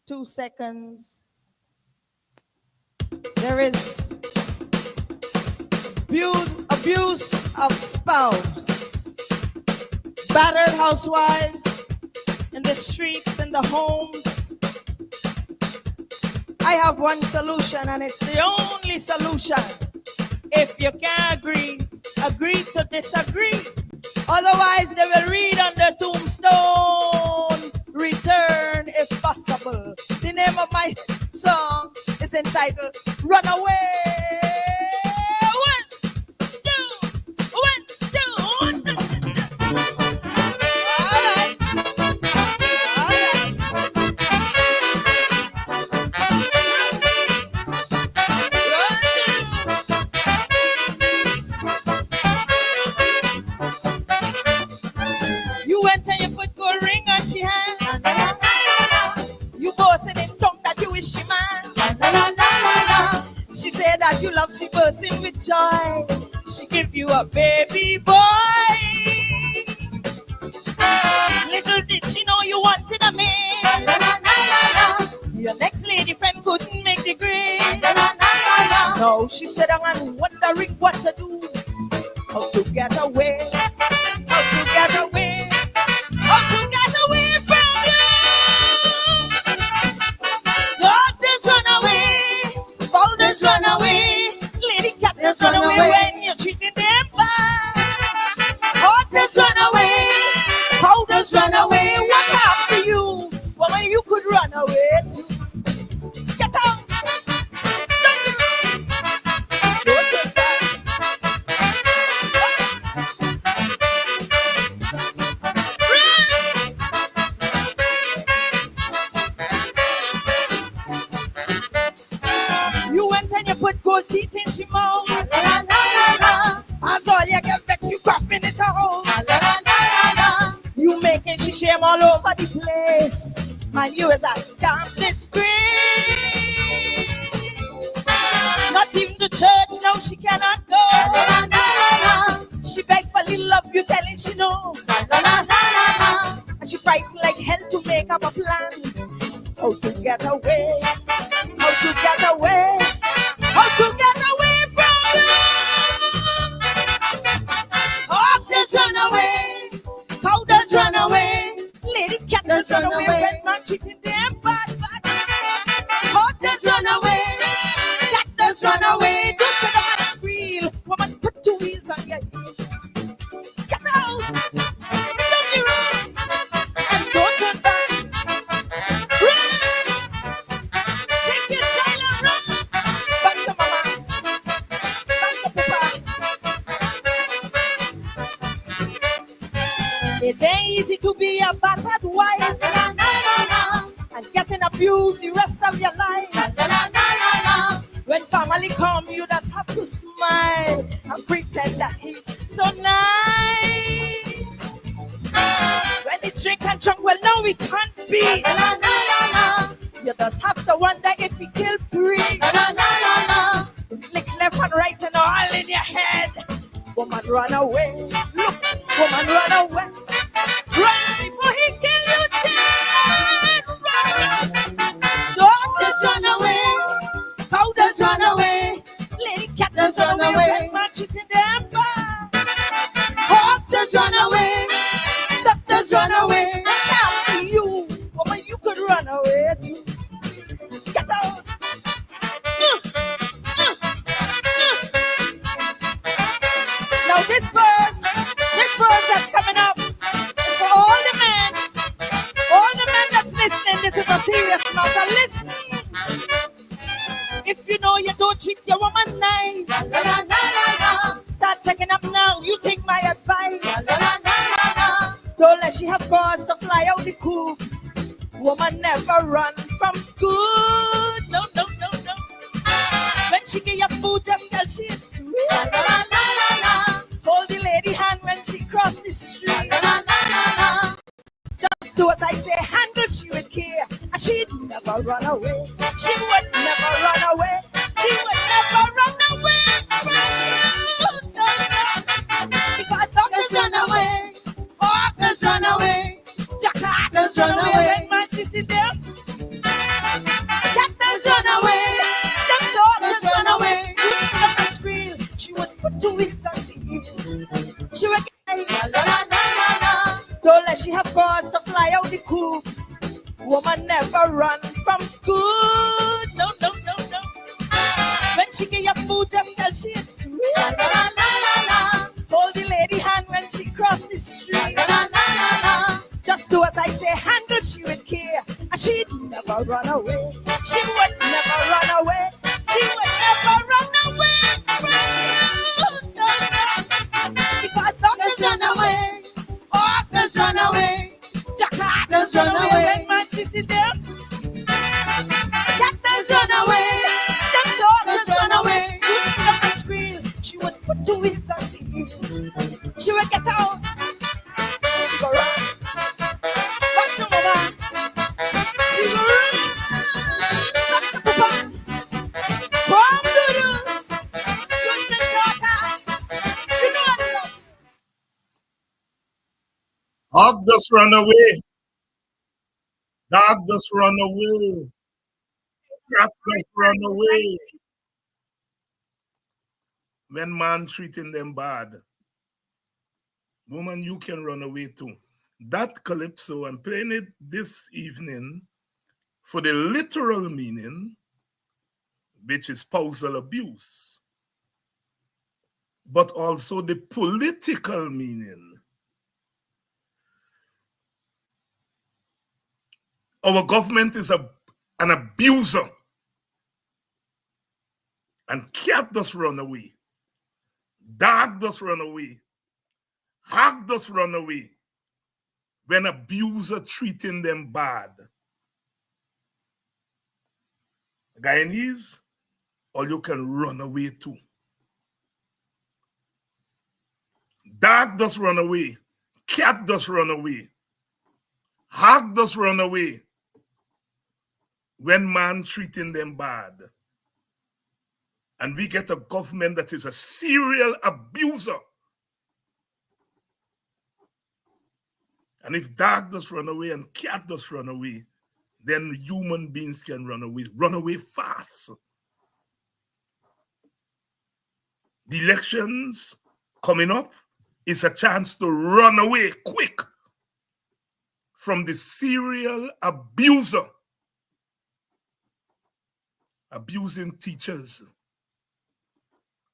2 seconds. There is abuse of spouse, battered housewives in the streets, in the homes. I have one solution, and it's the only solution. If you can't agree, agree to disagree. Otherwise, they will read on the tombstone, return if possible. The name of my song is entitled Runaway. One, two, one, two, one. All right. All right. You went and you put gold ring on she hand. You boasting in tongue that you wish she man. She said that you love, she bursting with joy. She give you a baby boy. Little did she know you wanted a man. Your next lady friend couldn't make the grade. No, she said I'm wondering what to do. How to get away. How to get away. How to get away from you. Daughters run away. Fathers run away. Lady cat just run away when you're treating them bad. Daughters run away. Fathers run away. What happened to you? Woman, you could run away too. Get out. Don't you stop. You went and you put gold teeth in she mouth. As all you get vexed, you coughing it out. You making she shame all over the place. Man, you is a damn disgrace. Not even the church, no, she cannot go. She begged for little love, you telling she no. And she frightened like hell to make up a plan. How to get away. How to get away. How to get away from you. Hawkers run away. Powders run away. Lady cat does run away when man cheating them bad. Hawkers run away. Cat does run away. Don't say the man squeal. Woman, put two wheels on your heels. Get out. Don't be wrong. And don't turn back. Run. Take your child and run. Back to mama. Back to papa. It ain't easy to be a battered wife and getting abused the rest of your life. When family come, you just have to smile and pretend that he's so nice. When they drink and drunk, well, now we can't be. You just have to wonder if he killed breeze. His licks left and right and all in your head. Woman, run away. Look, woman, run away. Run before he kill you dead. Run. Daughters run away. Powders run away. Lady cat does run away. When man cheating them bad. Hawkers run away. Doctors run away. What's happened to you? Woman, you could run away too. Get out. Now this verse that's coming up is for all the men that's listening. This is a serious matter. Listen. If you know you don't treat your woman nice, start checking up now. You take my advice. Don't let she have cause to fly out the coop. Woman never run from good. No, no, no, no. When she give you food, just tell she it's sweet. Hold the lady hand when she cross the street. Just do as I say, handle she with care. And she'd never run away. She would never run away. She would never run away from you. No, no. Because dogs run away. Hawkers run away. Jackasses run away. When man shooting them. it and she is. She will get don't let she have cause to fly out the coop. Woman never run from good. No, no, no, no. When she get your food, just tell she it's sweet. Hold the lady hand when she cross the street. Just do as I say, handle she with care. And she'd never run away. She would never run away. She would never run away from you. No, no. Because dogs run away. Hawkers run away. Jackasses run away. When man cheating them. Cactus run away. Them dogs run away. You sit up and scream. She would put to it and she would get out. She go run. Back to mama. She go run. Back to papa. Come to you. Houston daughter. You know I love you. Hawk just run away. Dog just run away. Cat just run away. When man treating them bad, woman, you can run away too. That calypso, I'm playing it this evening for the literal meaning, which is spousal abuse, but also the political meaning. Our government is an abuser, and cat does run away. Dog does run away. Hog does run away when abuser treating them bad. Guyanese, or you can run away too. Dog does run away. Cat does run away. Hog does run away when man treating them bad. And we get a government that is a serial abuser. And if dog does run away and cat does run away, then human beings can run away fast. The elections coming up is a chance to run away quick from the serial abuser, abusing teachers,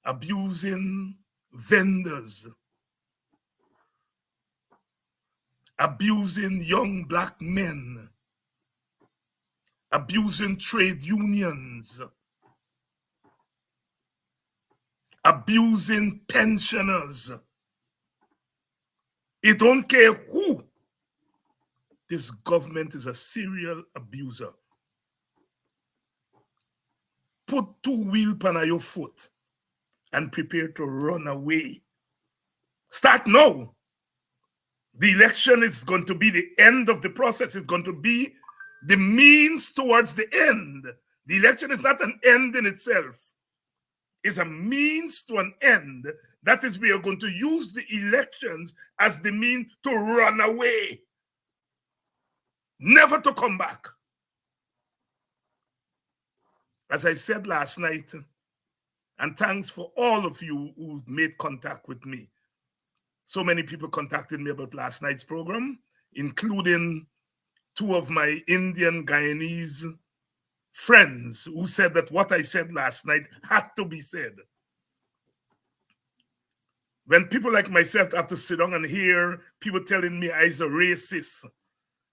abusing vendors, abusing young black men, abusing trade unions, abusing pensioners. It don't care who. This government is a serial abuser. Put two wheels on your foot and prepare to run away. Start now. The election is going to be the end of the process. It's going to be the means towards the end. The election is not an end in itself. It's a means to an end. That is, we are going to use the elections as the means to run away, never to come back. As I said last night, and thanks for all of you who made contact with me. So many people contacted me about last night's program, including two of my Indian Guyanese friends who said that what I said last night had to be said. When people like myself have to sit down and hear people telling me I's a racist,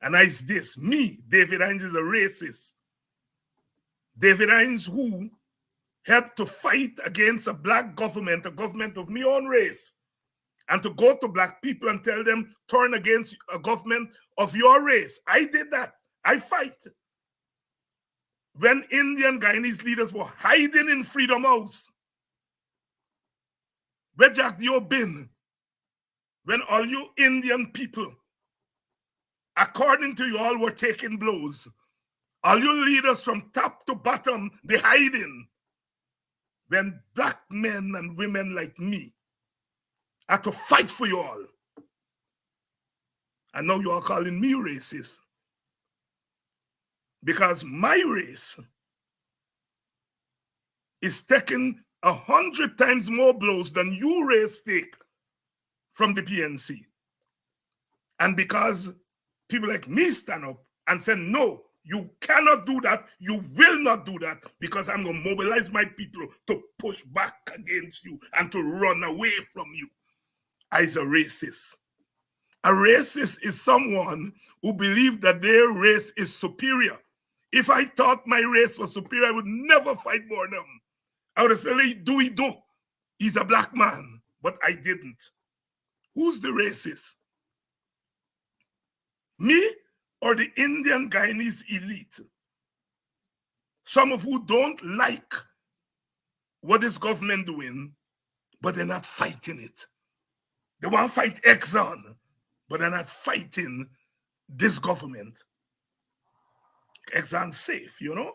and I's this, me, David Hinds, is a racist. David Hinds, who helped to fight against a black government, a government of my own race, and to go to black people and tell them, turn against a government of your race. I did that. I fight. When Indian Guyanese leaders were hiding in Freedom House, where Jack Dio been? When all you Indian people, according to you all, were taking blows. All you leaders from top to bottom, they hiding. When black men and women like me had to fight for you all. And now you are calling me racist. Because my race is taking 100 times more blows than you race take from the PNC. And because people like me stand up and say, no, you cannot do that, you will not do that, because I'm going to mobilize my people to push back against you and to run away from you. I's a racist. A racist is someone who believes that their race is superior. If I thought my race was superior, I would never fight more than them. I would have said, hey, do he do? He's a black man, but I didn't. Who's the racist? Me or the Indian Guyanese elite? Some of who don't like what this government doing, but they're not fighting it. They want to fight Exxon, but they're not fighting this government. Exxon's safe, you know?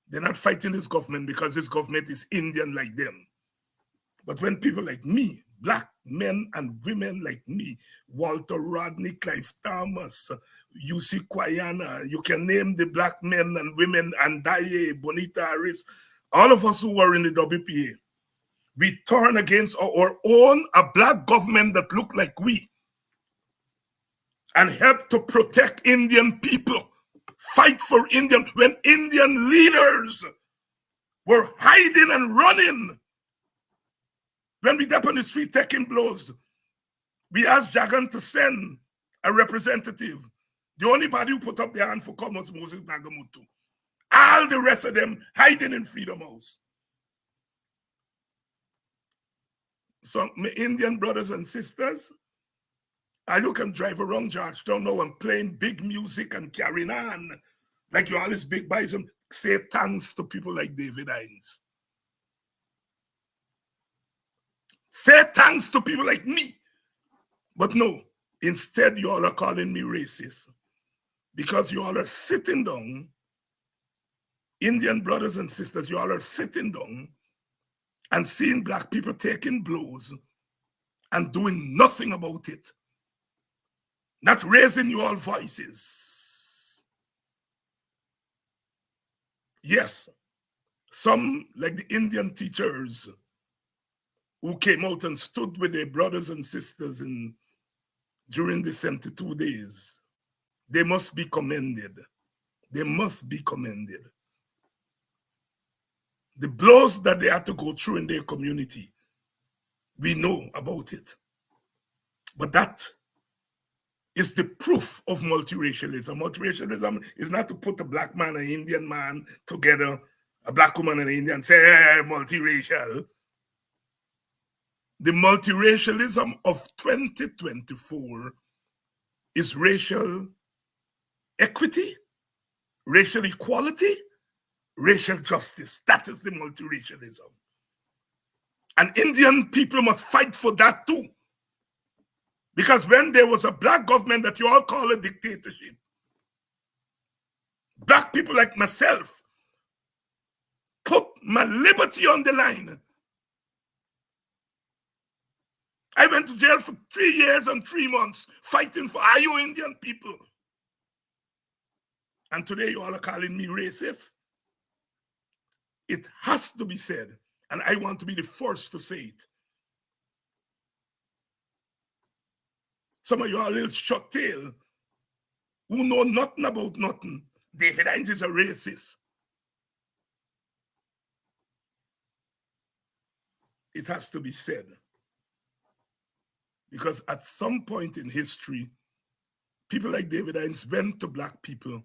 They're not fighting this government because this government is Indian like them. But when people like me, black men and women like me, Walter Rodney, Clive Thomas, U.C. Guyana, you can name the black men and women, Andaye, Bonita Harris, all of us who were in the WPA, we turn against our own, a black government that look like we, and help to protect Indian people, fight for Indian, when Indian leaders were hiding and running. When we up on the street taking blows, we asked Jagan to send a representative. The only body who put up their hand for Commerce Moses Nagamutu. All the rest of them hiding in Freedom House. So my Indian brothers and sisters, you can drive around Georgetown now and playing big music and carrying on like you always big bison. Say thanks to people like David Hines. Say thanks to people like me. But no, instead you all are calling me racist because you all are sitting down, Indian brothers and sisters, you all are sitting down and seeing black people taking blows and doing nothing about it. Not raising your voices. Yes, some, like the Indian teachers who came out and stood with their brothers and sisters during the 72 days, they must be commended. They must be commended. The blows that they had to go through in their community, we know about it. But that is the proof of multiracialism. Multiracialism is not to put a black man and an Indian man together, a black woman and an Indian, and say, hey, multiracial. The multiracialism of 2024 is racial equity, racial equality, racial justice. That is the multiracialism. And Indian people must fight for that too. Because when there was a black government that you all call a dictatorship, black people like myself put my liberty on the line. I went to jail for 3 years and 3 months fighting for you Indian people. And today you all are calling me racist. It has to be said, and I want to be the first to say it. Some of you are a little short tail who know nothing about nothing. David Hines is a racist. It has to be said. Because at some point in history, people like David Hines went to black people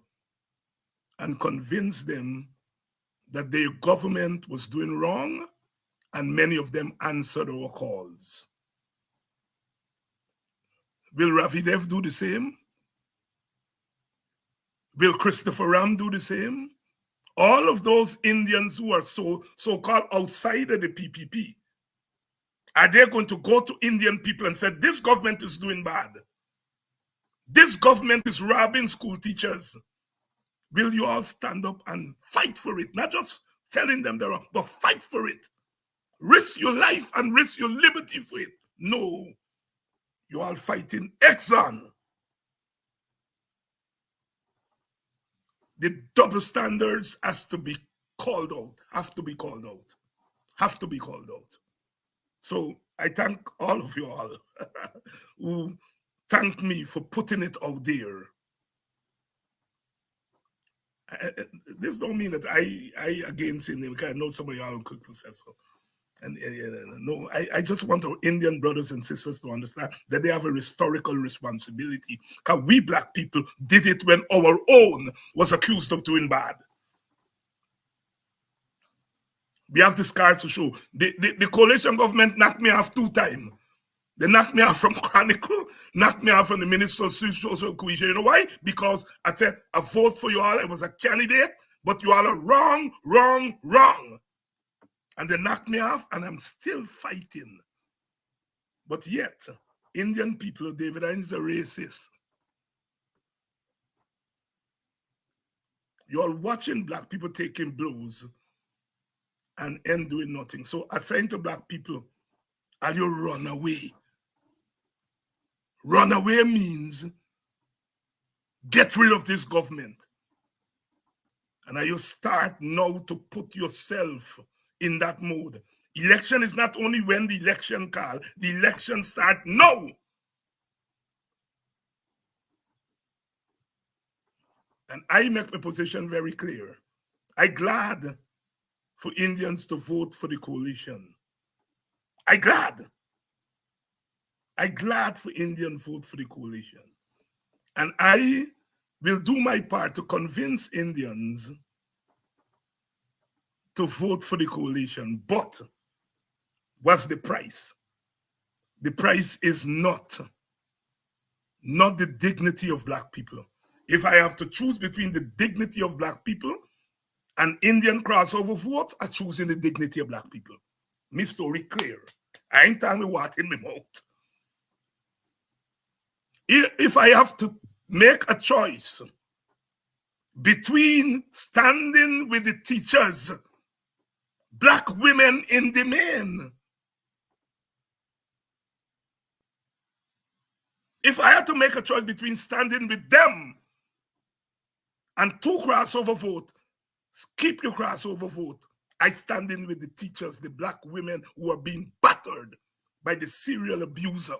and convinced them that their government was doing wrong, and many of them answered our calls. Will Ravi Dev do the same? Will Christopher Ram do the same? All of those Indians who are so-called outside of the PPP, are they going to go to Indian people and say, this government is doing bad? This government is robbing school teachers. Will you all stand up and fight for it? Not just telling them they're wrong, but fight for it. Risk your life and risk your liberty for it. No, you all fighting Exxon. The double standards have to be called out. have to be called out. So I thank all of you all who thank me for putting it out there. This don't mean that I against Indian, because I know some of y'all could possess so. And no, I just want our Indian brothers and sisters to understand that they have a historical responsibility. Because we black people did it when our own was accused of doing bad. We have the scars to show. The coalition government knocked me off 2 times. They knocked me off from Chronicle, knocked me off from the Minister of Social Cohesion. You know why? Because I said, I vote for you all. I was a candidate, but you all are wrong, wrong, wrong. And they knocked me off, and I'm still fighting. But yet, Indian people, David Hines, are racist. You're watching black people taking blows and end doing nothing. So I say to black people, are you run away? Run away means get rid of this government. And you start now to put yourself in that mode. Election is not only when the election call, the election start now. And I make my position very clear. I'm glad for Indians to vote for the coalition. I'm glad for Indian vote for the coalition. And I will do my part to convince Indians to vote for the coalition. But what's the price? The price is not the dignity of black people. If I have to choose between the dignity of black people and Indian crossover votes, I'm choosing the dignity of black people. My story clear. I ain't telling me what in my mouth. If I have to make a choice between standing with the teachers, black women in the main, if I had to make a choice between standing with them and 2 crossover vote, skip your crossover vote. I stand in with the teachers, the black women who are being battered by the serial abuser.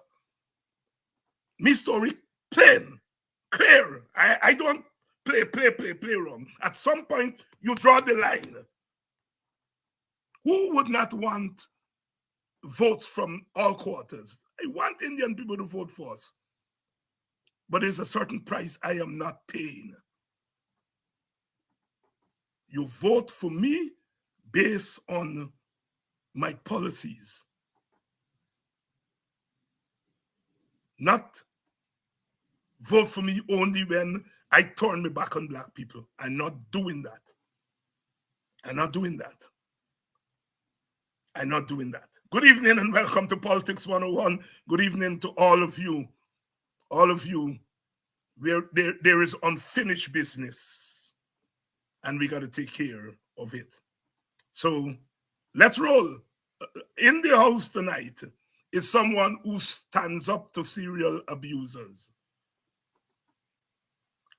My story plain, clear. I don't play wrong. At some point, you draw the line. Who would not want votes from all quarters? I want Indian people to vote for us. But there's a certain price I am not paying. You vote for me based on my policies. Not vote for me only when I turn my back on black people. I'm not doing that. I'm not doing that. I'm not doing that. Good evening and welcome to Politics 101. Good evening to all of you. All of you. There is unfinished business and we got to take care of it. So let's roll. In the house tonight is someone who stands up to serial abusers.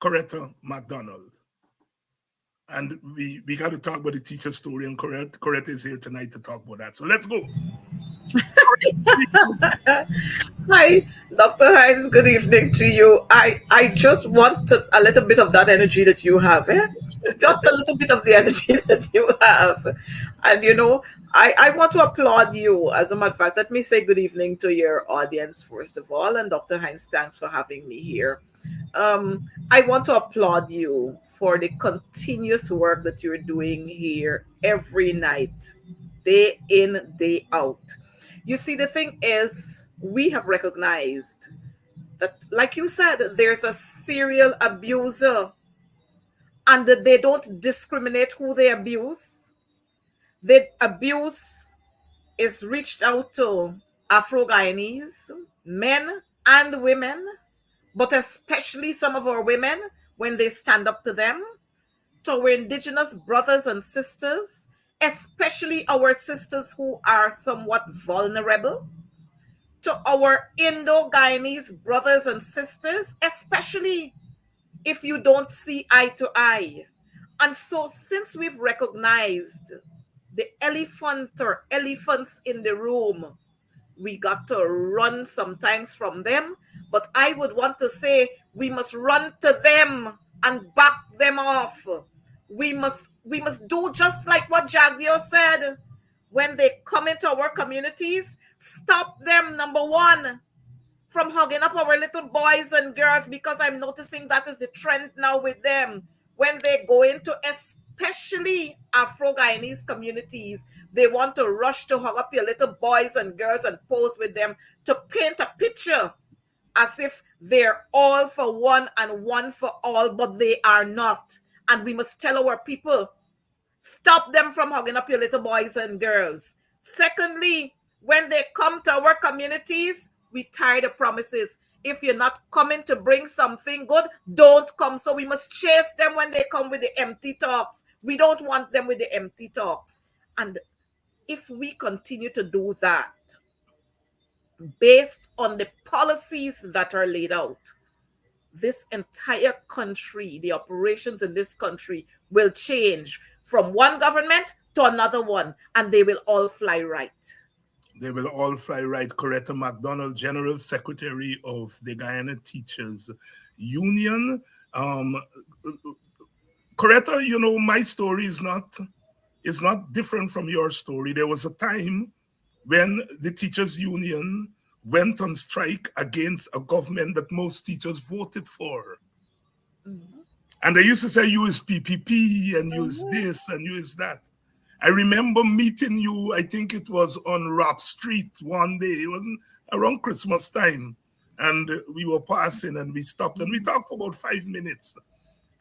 Coretta McDonald. And we got to talk about the teacher story, and Coretta is here tonight to talk about that. So let's go. Hi, Dr. Hines. Good evening to you. I just want a little bit of that energy that you have, eh? Just a little bit of the energy that you have. And I want to applaud you. As a matter of fact, let me say good evening to your audience, first of all. And Dr. Hines, thanks for having me here. I want to applaud you for the continuous work that you're doing here every night, day in, day out. You see, the thing is, we have recognized that, like you said, there's a serial abuser and that they don't discriminate who they abuse. The abuse is reached out to Afro-Guyanese, men and women, but especially some of our women when they stand up to them, to our indigenous brothers and sisters, especially our sisters who are somewhat vulnerable, to our Indo-Guyanese brothers and sisters, especially if you don't see eye to eye. And so since we've recognized the elephant or elephants in the room, we got to run sometimes from them. But I would want to say we must run to them and back them off. We must do just like what Jagdio said. When they come into our communities, stop them, number one, from hugging up our little boys and girls, because I'm noticing that is the trend now with them. When they go into especially Afro-Guyanese communities, they want to rush to hug up your little boys and girls and pose with them to paint a picture as if they're all for one and one for all, but they are not. And we must tell our people, stop them from hugging up your little boys and girls. Secondly, when they come to our communities, we tie the promises. If you're not coming to bring something good, don't come. So we must chase them when they come with the empty talks. We don't want them with the empty talks. And if we continue to do that, based on the policies that are laid out, this entire country, the operations in this country will change from one government to another one, and they will all fly right. They will all fly right. Coretta McDonald, General Secretary of the Guyana Teachers Union. Coretta, you know, my story is not different from your story. There was a time when the Teachers Union went on strike against a government that most teachers voted for. Mm-hmm. And they used to say, use PPP and use this and use that. I remember meeting you, I think it was on Robb Street one day. It wasn't around Christmas time. And we were passing and we stopped and we talked for about 5 minutes.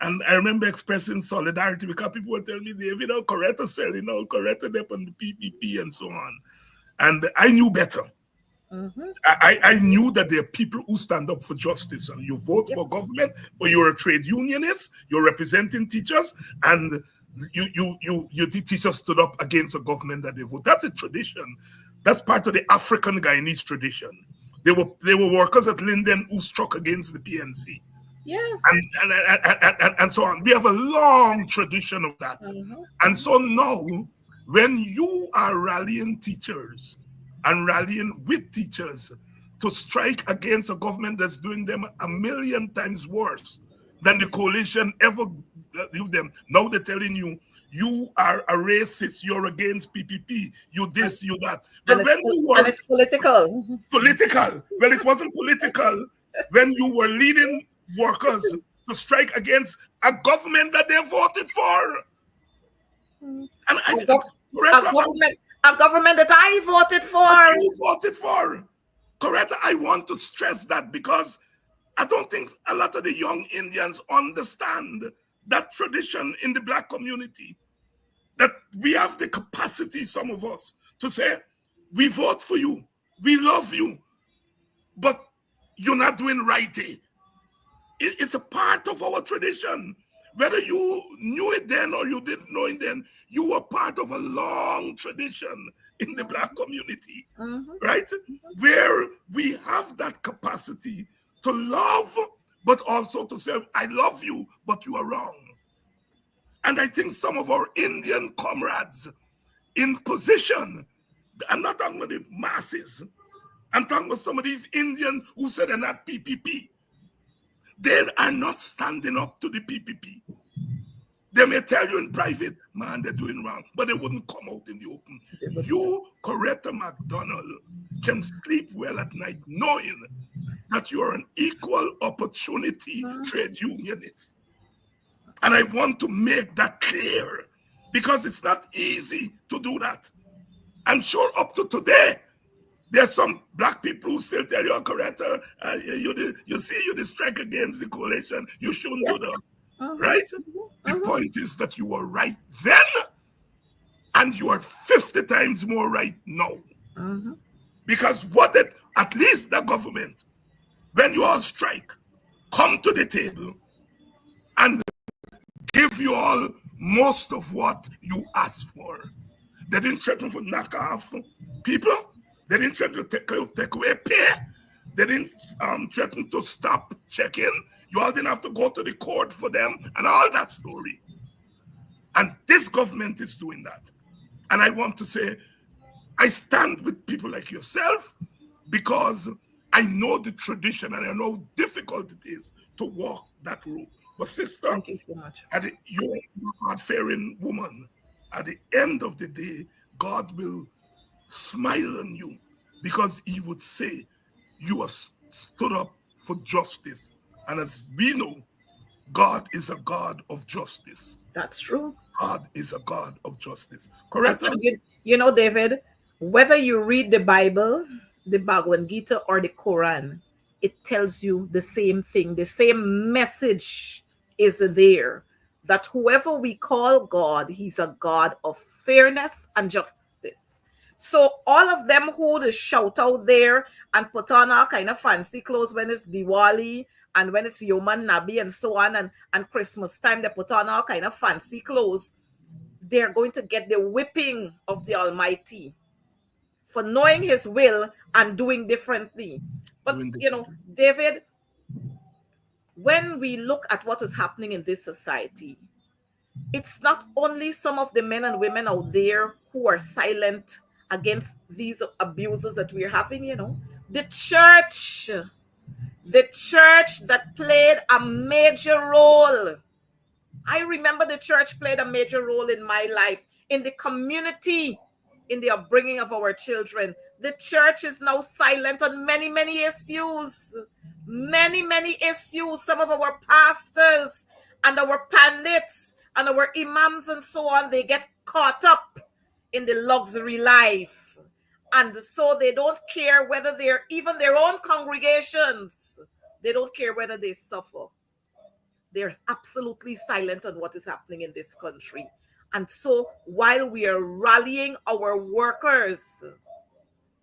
And I remember expressing solidarity because people were telling me, David, Coretta said, Coretta up on the PPP and so on. And I knew better. Mm-hmm. I knew that there are people who stand up for justice. You vote for government, but you're a trade unionist, you're representing teachers, and the teachers stood up against a government that they vote. That's a tradition. That's part of the African Guyanese tradition. They were workers at Linden who struck against the PNC. Yes. And so on. We have a long tradition of that. Mm-hmm. And so now, when you are rallying teachers and rallying with teachers to strike against a government that's doing them 1,000,000 times worse than the coalition ever did them, now they're telling you, you are a racist, you're against PPP, you this, you that. But and it's political. Political. Well, it wasn't political when you were leading workers to strike against a government that they voted for. And a government that I voted for. You voted for. Coretta, I want to stress that because I don't think a lot of the young Indians understand that tradition in the Black community, that we have the capacity, some of us, to say, we vote for you, we love you, but you're not doing righty. It's a part of our tradition. Whether you knew it then or you didn't know it then, you were part of a long tradition in the Black community, right? Where we have that capacity to love, but also to say, I love you, but you are wrong. And I think some of our Indian comrades in position, I'm not talking about the masses, I'm talking about some of these Indians who said they're not PPP. They are not standing up to the PPP. They may tell you in private, man, they're doing wrong, but they wouldn't come out in the open. You, Coretta McDonald, can sleep well at night knowing that you're an equal opportunity trade unionist. And I want to make that clear because it's not easy to do that. I'm sure up to today, there's some Black people who still tell you, Coretta, you see, you strike against the coalition. You shouldn't do that, right? The point is that you were right then, and you are 50 times more right now. Because at least the government, when you all strike, come to the table and give you all most of what you asked for. They didn't threaten to knock off people. They didn't threaten to take away pay. They didn't threaten to stop checking. You all didn't have to go to the court for them and all that story. And this government is doing that. And I want to say, I stand with people like yourself because I know the tradition and I know how difficult it is to walk that road. But sister, Thank you so much. you're a God-fearing woman. At the end of the day, God will smile on you because he would say, you have stood up for justice. And as we know, God is a God of justice. That's true. God is a God of justice. And, Correct? and you know, David, whether you read the Bible, the Bhagavad Gita, or the Quran, it tells you the same thing. The same message is there, that whoever we call God, he's a God of fairness and justice. So all of them who just shout out there and put on all kind of fancy clothes when it's Diwali and when it's Yom Nabi and so on, and Christmas time, they put on all kind of fancy clothes, they're going to get the whipping of the Almighty for knowing his will and doing differently. But, you know, David, when we look at what is happening in this society, it's not only some of the men and women out there who are silent against these abuses that we're having, you know. The church that played a major role. I remember the church played a major role in my life, in the community, in the upbringing of our children. The church is now silent on many, many issues. Many, many issues. Some of our pastors and our pundits and our imams and so on, they get caught up in the luxury life. And so they don't care whether they're even their own congregations. They don't care whether they suffer. They're absolutely silent on what is happening in this country. And so while we are rallying our workers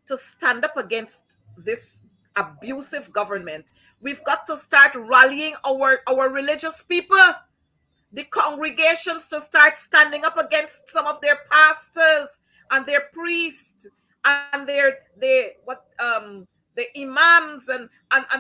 to stand up against this abusive government, we've got to start rallying our religious people, the congregations, to start standing up against some of their pastors and their priests and the imams and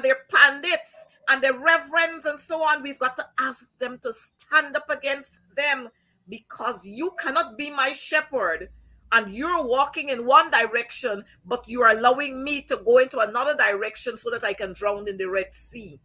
their pandits and their reverends and so on. We've got to ask them to stand up against them, because you cannot be my shepherd and you're walking in one direction, but you are allowing me to go into another direction so that I can drown in the Red Sea.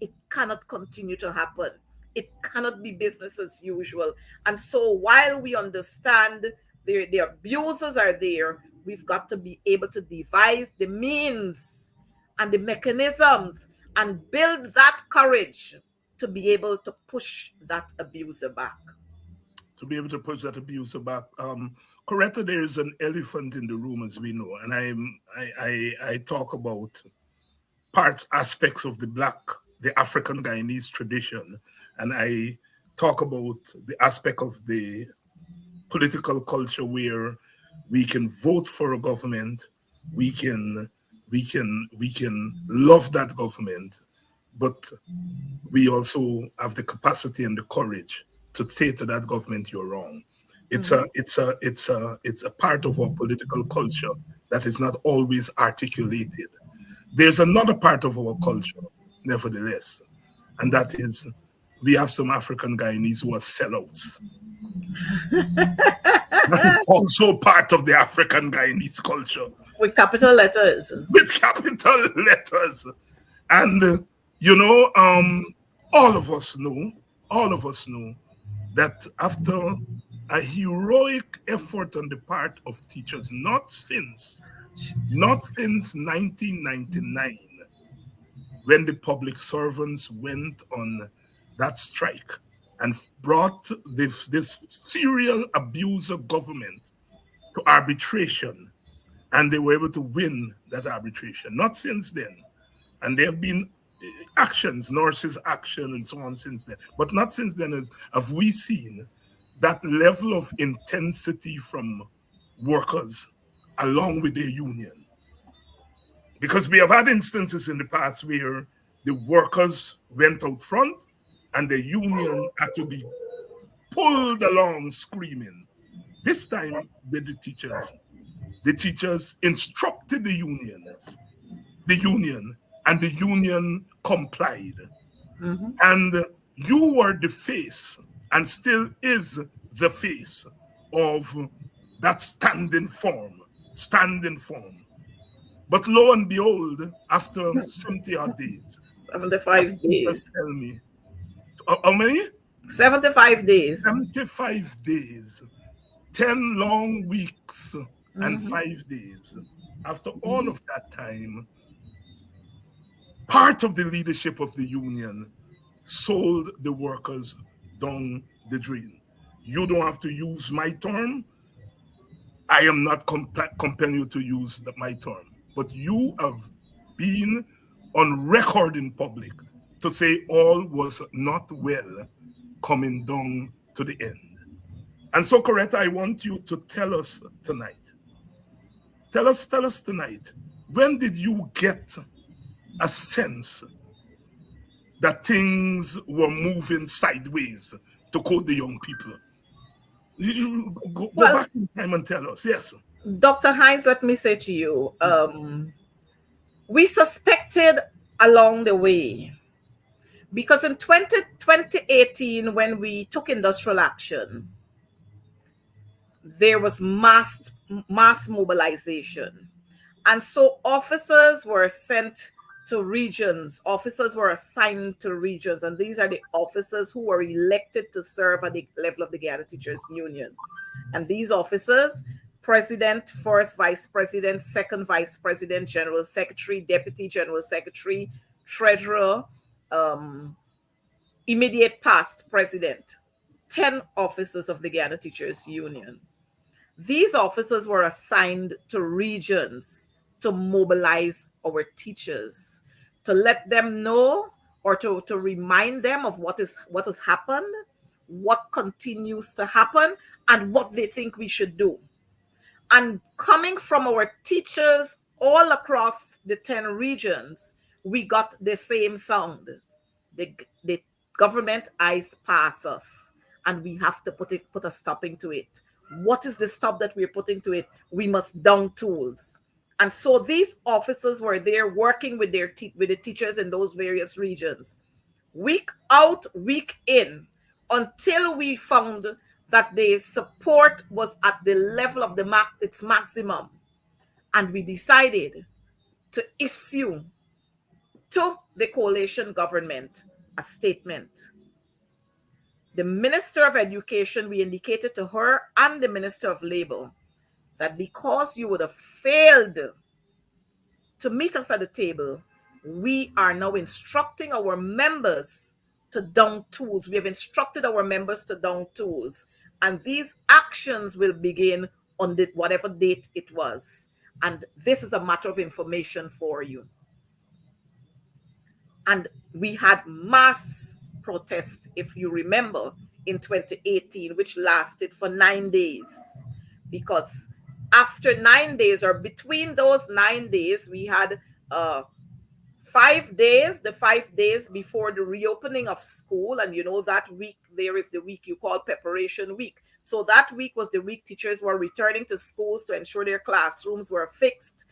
It cannot continue to happen. It cannot be business as usual. And so while we understand the abuses are there, we've got to be able to devise the means and the mechanisms and build that courage to be able to push that abuser back. To be able to push that abuser back. Coretta, there is an elephant in the room, as we know, and I talk about aspects of the African Guyanese tradition, and I talk about the aspect of the political culture where we can vote for a government, we can love that government, but we also have the capacity and the courage to say to that government, you're wrong. It's a part of our political culture that is not always articulated. There's another part of our culture, nevertheless, and that is we have some African Guyanese who are sellouts. That is also part of the African Guyanese culture. With capital letters. With capital letters. And, all of us know that after a heroic effort on the part of teachers, not since 1999, when the public servants went on that strike and brought this serial abuser government to arbitration, and they were able to win that arbitration. Not since then. And there have been actions, nurses' action and so on since then. But not since then have we seen that level of intensity from workers along with their union. Because we have had instances in the past where the workers went out front and the union had to be pulled along screaming. This time with the teachers instructed the union, and the union complied. Mm-hmm. And you were the face, and still is the face, of That's standing firm, standing firm. But lo and behold, after 70 odd days, as 75 people days. tell me, how many? 75 days. 75 days, 10 long weeks, and Mhm. 5 days. After all of that time, part of the leadership of the union sold the workers down the drain. You don't have to use my term. I am not compelling you to use my term. But you have been on record in public to say all was not well coming down to the end. And so, Coretta, I want you to tell us tonight. Tell us tonight. When did you get a sense that things were moving sideways, to quote the young people? Go Well, back in time and tell us. Yes. Dr. Hines, let me say to you, we suspected along the way because in 2018, when we took industrial action, there was mass mobilization. And so officers were sent to regions, officers were assigned to regions, and these are the officers who were elected to serve at the level of the Guyana Teachers Union. And these officers, president, first vice president, second vice president, general secretary, deputy general secretary, treasurer, immediate past president, 10 officers of the Guyana Teachers Union. These officers were assigned to regions to mobilize our teachers, to let them know or to remind them of what has happened, what continues to happen, and what they think we should do. And coming from our teachers all across the 10 regions, we got the same sound. The government eyes pass us, and we have to put a stopping to it. What is the stop that we're putting to it? We must down tools. And so these officers were there working with with the teachers in those various regions, week out, week in, until we found that the support was at the level of its maximum. And we decided to issue to the coalition government a statement. The Minister of Education, we indicated to her and the Minister of Labor that because you would have failed to meet us at the table, we are now instructing our members to down tools. We have instructed our members to down tools. And these actions will begin on whatever date it was. And this is a matter of information for you. And we had mass protests, if you remember, in 2018, which lasted for 9 days. Because after 9 days, or between those 9 days, we had 5 days, the 5 days before the reopening of school. And you know, that week, there is the week you call preparation week. So that week was the week teachers were returning to schools to ensure their classrooms were fixed.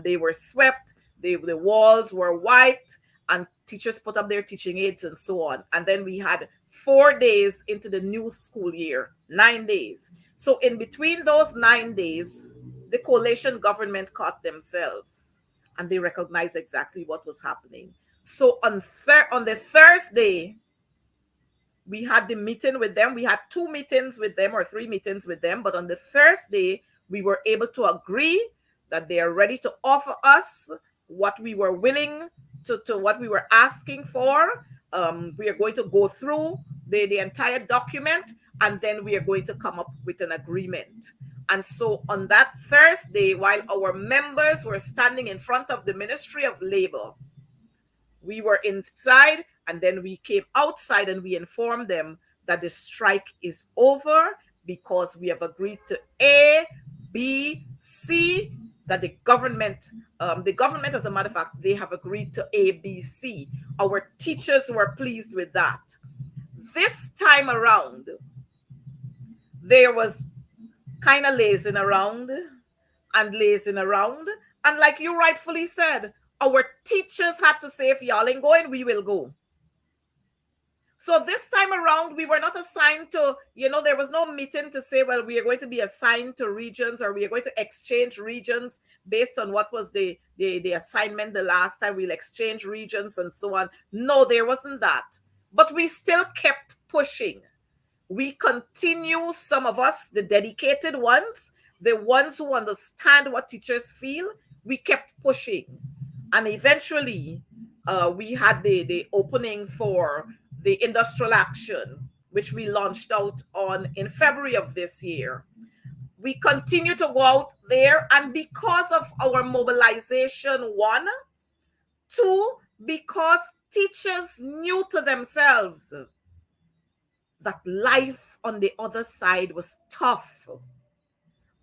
They were swept, the walls were wiped, and teachers put up their teaching aids and so on. And then we had 4 days into the new school year, 9 days. So in between those 9 days, the coalition government caught themselves and they recognized exactly what was happening. So on the Thursday, we had the meeting with them. We had 2 meetings with them or 3 meetings with them. But on the Thursday, we were able to agree that they are ready to offer us what we were willing to what we were asking for. We are going to go through the entire document, and then we are going to come up with an agreement. And so on that Thursday, while our members were standing in front of the Ministry of Labor, we were inside, and then we came outside and we informed them that the strike is over because we have agreed to A, B, C, that the government, as a matter of fact, they have agreed to A, B, C. Our teachers were pleased with that. This time around, there was kind of lazing around. And like you rightfully said, our teachers had to say, if y'all ain't going, we will go. So this time around, we were not assigned to, there was no meeting to say, well, we are going to be assigned to regions, or we are going to exchange regions based on what was the assignment the last time. We'll exchange regions and so on. No, there wasn't that. But we still kept pushing. We continue, some of us, the dedicated ones, the ones who understand what teachers feel, we kept pushing. And eventually, we had the opening for the industrial action, which we launched out on in February of this year. We continue to go out there, and because of our mobilization, one, two, because teachers knew to themselves that life on the other side was tough,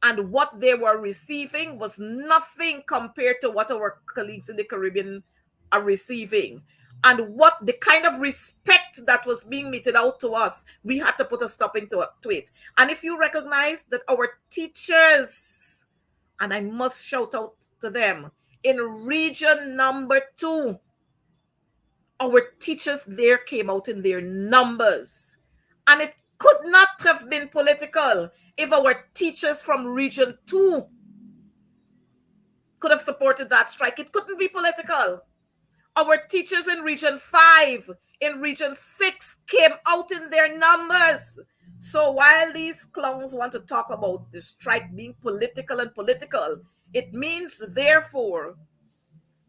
and what they were receiving was nothing compared to what our colleagues in the Caribbean are receiving. And what the kind of respect that was being meted out to us, we had to put a stopping to it. And if you recognize that our teachers, and I must shout out to them, in region number 2, our teachers there came out in their numbers. And it could not have been political if our teachers from region 2 could have supported that strike. It couldn't be political. Our teachers in region 5, in region 6 came out in their numbers. So while these clowns want to talk about the strike being political, it means, therefore,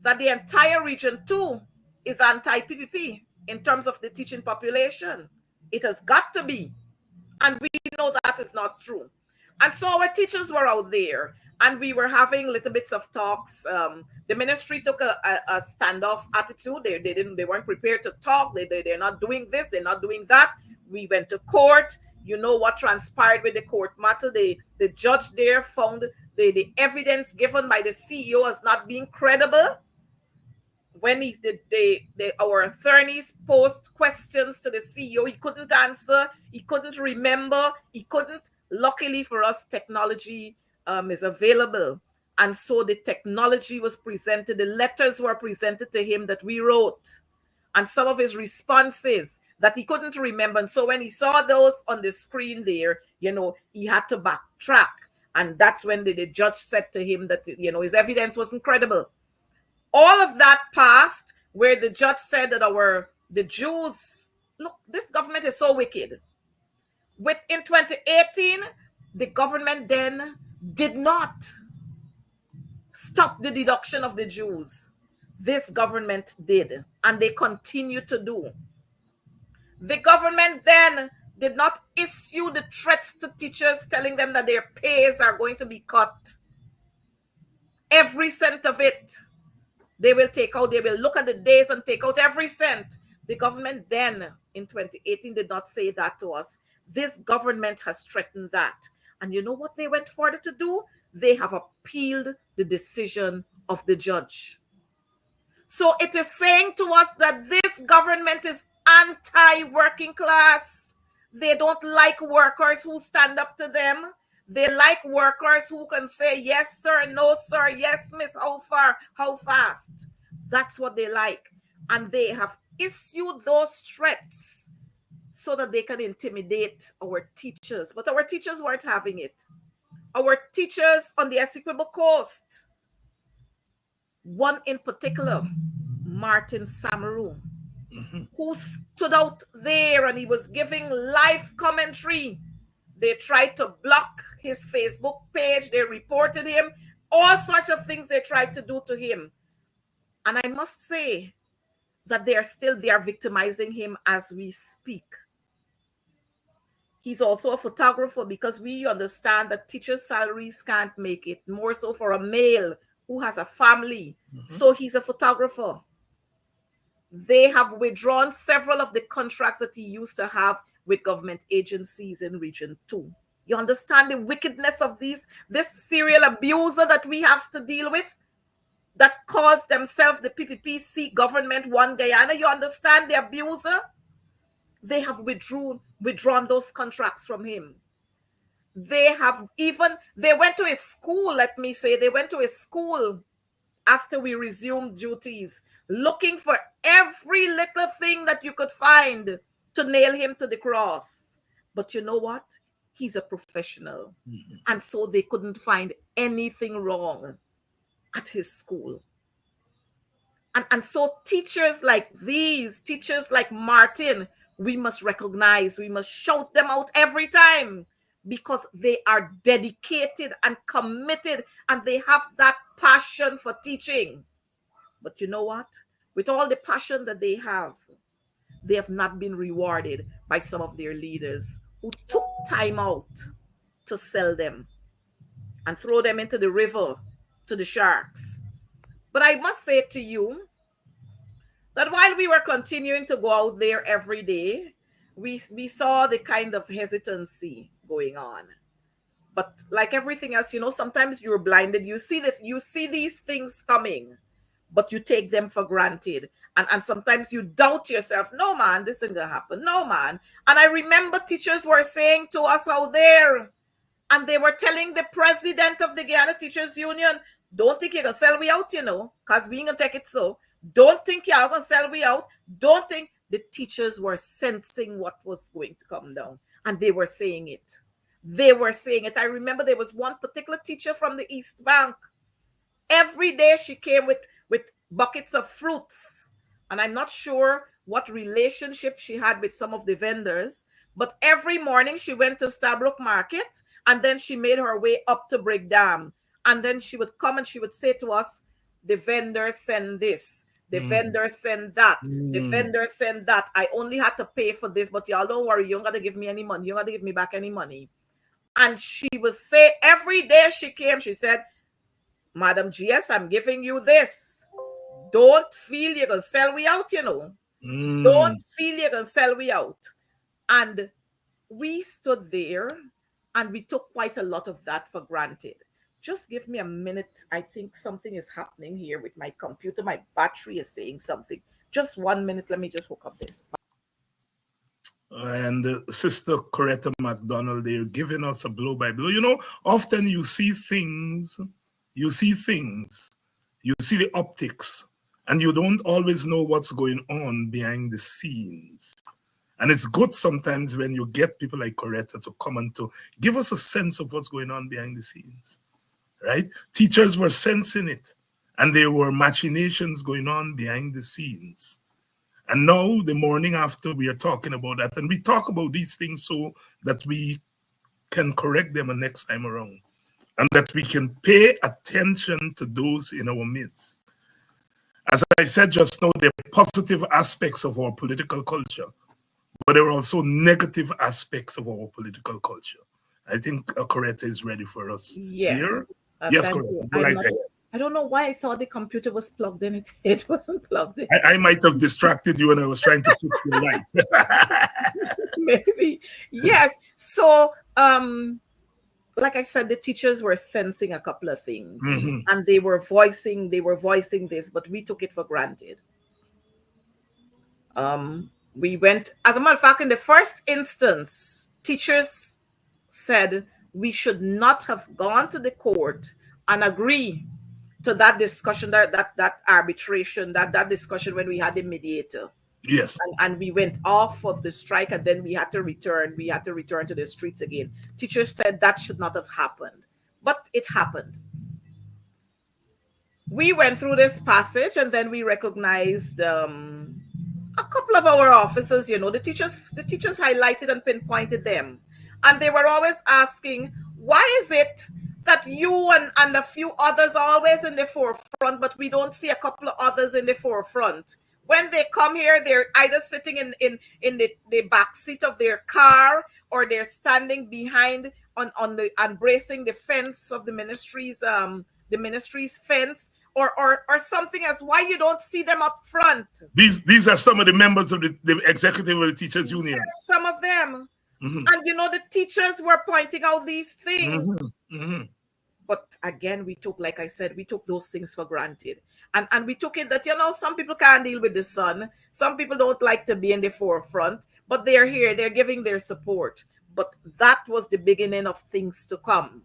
that the entire region 2 is anti-PPP in terms of the teaching population. It has got to be. And we know that is not true. And so our teachers were out there, and we were having little bits of talks. The ministry took a standoff attitude. They weren't prepared to talk. They're not doing this. They're not doing that. We went to court. You know what transpired with the court matter. The judge there found the evidence given by the CEO as not being credible. When our attorneys posed questions to the CEO, he couldn't answer. He couldn't remember. He couldn't. Luckily for us, technology is available. And so the technology was presented. The letters were presented to him that we wrote, and some of his responses that he couldn't remember. And so when he saw those on the screen there, he had to backtrack. And that's when the judge said to him that, his evidence wasn't credible. All of that passed, where the judge said that the Jews, look, this government is so wicked. In 2018, the government then did not stop the deduction of the Jews. This government did, and they continue to do. The government then did not issue the threats to teachers telling them that their pays are going to be cut. Every cent of it, they will take out. They will look at the days and take out every cent. The government then, in 2018, did not say that to us. This government has threatened that. And you know what they went further to do? They have appealed the decision of the judge. So it is saying to us that this government is anti-working class. They don't like workers who stand up to them. They like workers who can say, yes, sir, no, sir, yes, miss, how far, how fast. That's what they like. And they have issued those threats so that they can intimidate our teachers. But our teachers weren't having it. Our teachers on the Essequibo Coast, one in particular, Martin Samaru, who stood out there and he was giving live commentary. They tried to block his Facebook page. They reported him. All sorts of things they tried to do to him. And I must say that they are victimizing him as we speak. He's also a photographer, because we understand that teachers' salaries can't make it, more so for a male who has a family. So he's a photographer. They have withdrawn several of the contracts that he used to have with government agencies in Region 2. You understand the wickedness of this serial abuser that we have to deal with, that calls themselves the PPPC government one Guyana? You understand the abuser? They have withdrawn those contracts from him. They went to a school, let me say, they went to a school after we resumed duties, looking for every little thing that you could find to nail him to the cross. But you know what? He's a professional. And so they couldn't find anything wrong at his school. And so teachers like these, teachers like Martin, we must recognize, we must shout them out every time, because they are dedicated and committed and they have that passion for teaching. But you know what? With all the passion that they have not been rewarded by some of their leaders who took time out to sell them and throw them into the river to the sharks. But I must say to you that while we were continuing to go out there every day, we saw the kind of hesitancy going on. But like everything else, sometimes you're blinded. You see these things coming, but you take them for granted. And sometimes you doubt yourself. No, man, this isn't going to happen. No, man. And I remember teachers were saying to us out there, and they were telling the president of the Guyana Teachers Union, don't think you're going to sell me out, because we ain't going to take it so. Don't think y'all going to sell me out. Don't think. The teachers were sensing what was going to come down, and they were saying it. They were saying it. I remember there was one particular teacher from the East Bank. Every day she came with buckets of fruits. And I'm not sure what relationship she had with some of the vendors, but every morning she went to Stabrook Market, and then she made her way up to Brig Dam. And then she would come and she would say to us, the vendors send this, the vendors send that, the vendors send that. I only had to pay for this, but y'all don't worry, you don't got to give me any money. You don't got to give me back any money. And she would say, every day she came, she said, Madam GS, I'm giving you this. Don't feel you're going to sell me out, Don't feel you're going to sell me out. And we stood there and we took quite a lot of that for granted. Just give me a minute. I think something is happening here with my computer. My battery is saying something. Just 1 minute. Let me just hook up this. And Sister Coretta McDonald, they're giving us a blow by blow. Often you see things, you see the optics, and you don't always know what's going on behind the scenes. And it's good sometimes when you get people like Coretta to come and to give us a sense of what's going on behind the scenes, right? Teachers were sensing it, and there were machinations going on behind the scenes. And now, the morning after, we are talking about that, and we talk about these things so that we can correct them the next time around, and that we can pay attention to those in our midst. As I said just now, there are positive aspects of our political culture, but there are also negative aspects of our political culture. I think Coretta is ready for us. Yes. Here? Yes, Coretta. Go right ahead. I don't know why I thought the computer was plugged in. It wasn't plugged in. I might have distracted you when I was trying to fix your light. Maybe. Yes. So, like I said, the teachers were sensing a couple of things, and they were voicing this, but we took it for granted. We went, as a matter of fact, in the first instance, teachers said we should not have gone to the court and agree to that discussion, that arbitration, that discussion when we had the mediator. Yes. And we went off of the strike, and then we had to return to the streets again. Teachers said that should not have happened, but it happened. We went through this passage, and then we recognized a couple of our officers, the teachers highlighted and pinpointed them. And they were always asking, why is it that you and a few others are always in the forefront, but we don't see a couple of others in the forefront? When they come here, they're either sitting in the back seat of their car, or they're standing behind and bracing the fence of the ministry's fence, or something else. Why you don't see them up front? These are some of the members of the executive of the teachers union. Yes, some of them. And the teachers were pointing out these things. But again, we took those things for granted. And we took it that, some people can't deal with the sun. Some people don't like to be in the forefront, but they're here, they're giving their support. But that was the beginning of things to come.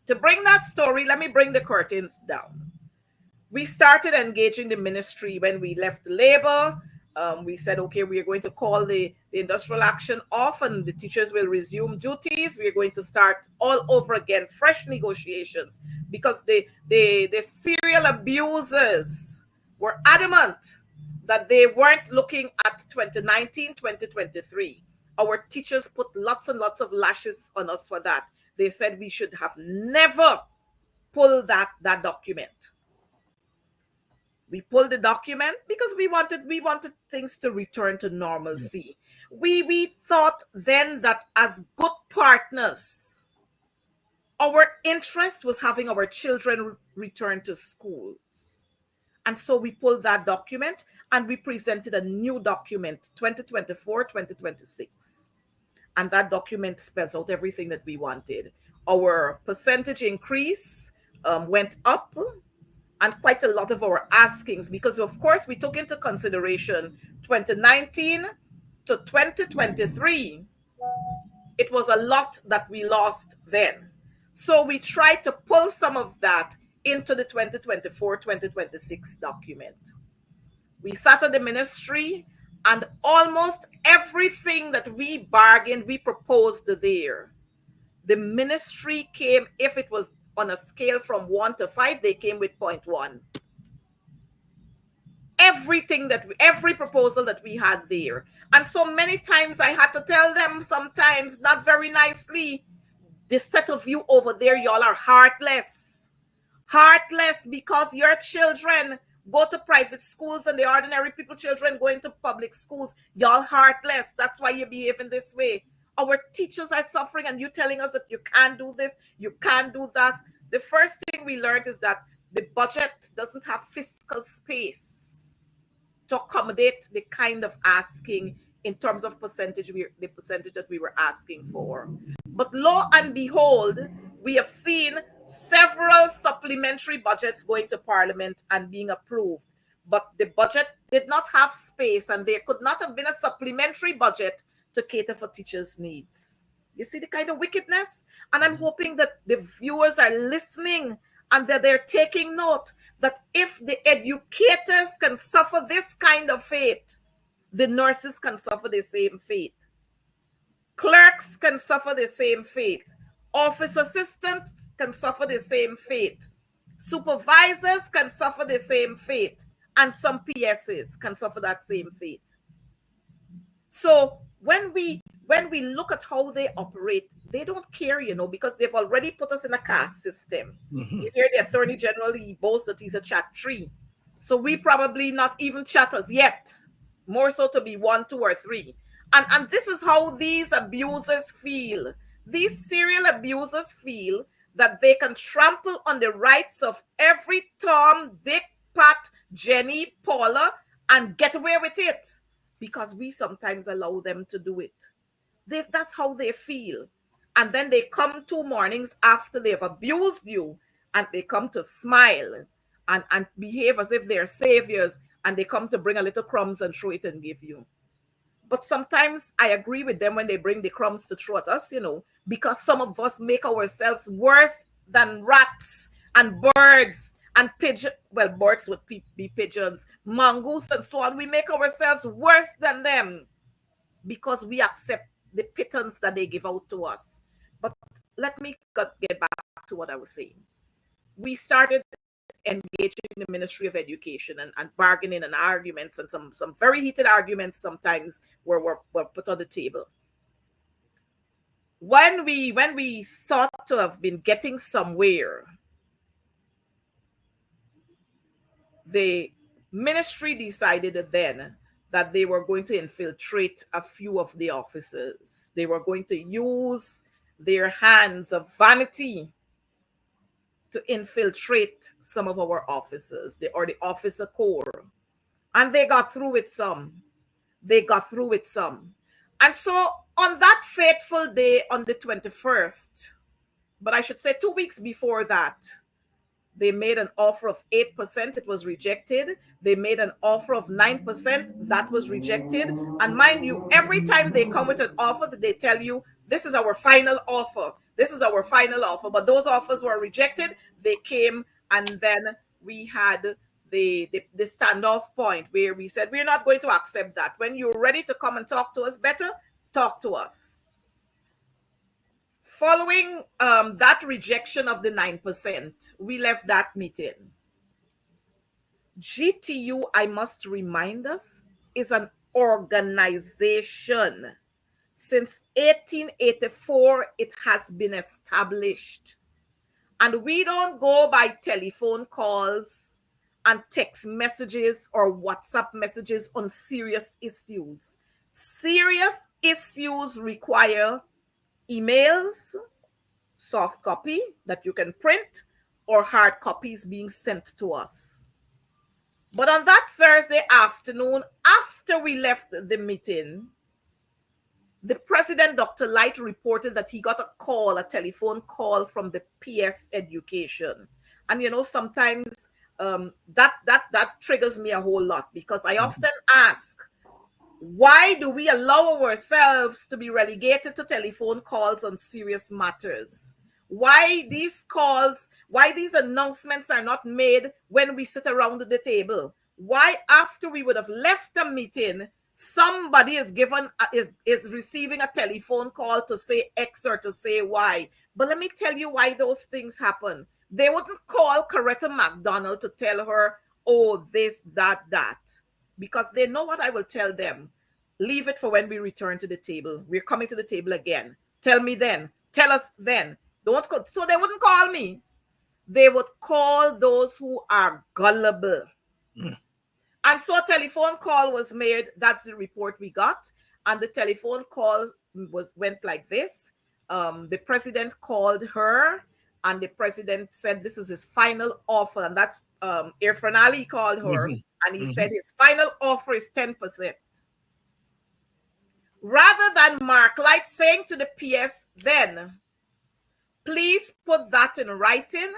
To bring that story, let me bring the curtains down. We started engaging the ministry when we left labor. We said, okay, we are going to call the industrial action off and the teachers will resume duties. We are going to start all over again, fresh negotiations, because the serial abusers were adamant that they weren't looking at 2019, 2023. Our teachers put lots and lots of lashes on us for that. They said we should have never pulled that document. We pulled the document because we wanted things to return to normalcy. We thought then that as good partners, our interest was having our children return to schools. And so we pulled that document and we presented a new document, 2024-2026. And that document spells out everything that we wanted. Our percentage increase went up, and quite a lot of our askings, because of course we took into consideration 2019 to 2023. It was a lot that we lost then. So we tried to pull some of that into the 2024-2026 document. We sat at the ministry and almost everything that we bargained, we proposed there. The ministry came, if it was on a scale from 1 to 5, they came with 0.1. Every proposal that we had there. And so many times I had to tell them, sometimes not very nicely, the set of you over there, y'all are heartless. Heartless because your children go to private schools and the ordinary people children going to public schools. Y'all heartless. That's why you behave in this way. Our teachers are suffering and you telling us that you can't do this, you can't do that. The first thing we learned is that the budget doesn't have fiscal space to accommodate the kind of asking in terms of percentage, the percentage that we were asking for. But lo and behold, we have seen several supplementary budgets going to Parliament and being approved. But the budget did not have space, and there could not have been a supplementary budget to cater for teachers' needs. You see the kind of wickedness? And I'm hoping that the viewers are listening and that they're taking note that if the educators can suffer this kind of fate, the nurses can suffer the same fate. Clerks can suffer the same fate. Office assistants can suffer the same fate. Supervisors can suffer the same fate. And some PSs can suffer that same fate. So when we look at how they operate, they don't care, because they've already put us in a caste system. You hear the Attorney General, he boasts that he's a chat 3. So we probably not even chatters yet. More so to be 1, 2, or 3. And this is how these abusers feel. These serial abusers feel that they can trample on the rights of every Tom, Dick, Pat, Jenny, Paula, and get away with it. Because we sometimes allow them to do it. That's how they feel. And then they come 2 mornings after they've abused you, and they come to smile and behave as if they're saviors, and they come to bring a little crumbs and throw it and give you. But sometimes I agree with them when they bring the crumbs to throw at us, because some of us make ourselves worse than rats and birds and pigeons. Well, birds would be pigeons, mongoose, and so on. We make ourselves worse than them because we accept the pittance that they give out to us. But let me get back to what I was saying. We started engaging in the Ministry of Education and bargaining and arguments, and some very heated arguments sometimes were put on the table. When we sought to have been getting somewhere, the ministry decided then that they were going to infiltrate a few of the officers. They were going to use their hands of vanity to infiltrate some of our officers, or the officer corps. And they got through with some. And so on that fateful day, on the 21st, but I should say 2 weeks before that, they made an offer of 8%. It was rejected. They made an offer of 9%. That was rejected. And mind you, every time they come with an offer, they tell you, this is our final offer. This is our final offer. But those offers were rejected. They came, and then we had the standoff point where we said we're not going to accept that. When you're ready to come and talk to us better, talk to us. Following that rejection of the 9%, we left that meeting. GTU, I must remind us, is an organization. Since 1884, it has been established. And we don't go by telephone calls and text messages or WhatsApp messages on serious issues. Serious issues require emails, soft copy that you can print, or hard copies being sent to us. But on that Thursday afternoon, after we left the meeting, the president, Dr. Light, reported that he got a telephone call from the PS Education. And you know, sometimes that triggers me a whole lot, because I often ask, why do we allow ourselves to be relegated to telephone calls on serious matters? Why these calls, why these announcements are not made when we sit around the table? Why, after we would have left the meeting, somebody is receiving a telephone call to say X or to say Y? But let me tell you why those things happen. They wouldn't call Coretta McDonald to tell her, oh, this, that, because they know what I will tell them. Leave it for when we return to the table. We're coming to the table again. Tell me then. Tell us then. Don't go. So they wouldn't call me. They would call those who are gullible. And so a telephone call was made. That's the report we got. And the telephone call went like this. The president called her, and the president said this is his final offer. And that's Irfan Ali called her, and he said his final offer is 10%. Rather than Mark Light saying to the PS then, please put that in writing,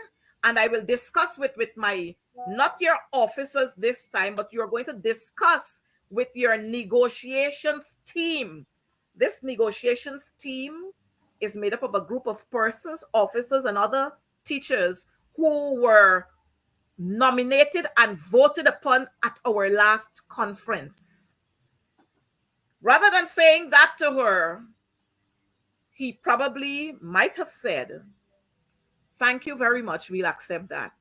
and I will discuss with my, not your officers this time, but you're going to discuss with your negotiations team. This negotiations team is made up of a group of persons, officers, and other teachers who were nominated and voted upon at our last conference. Rather than saying that to her, he probably might have said, thank you very much, we'll accept that.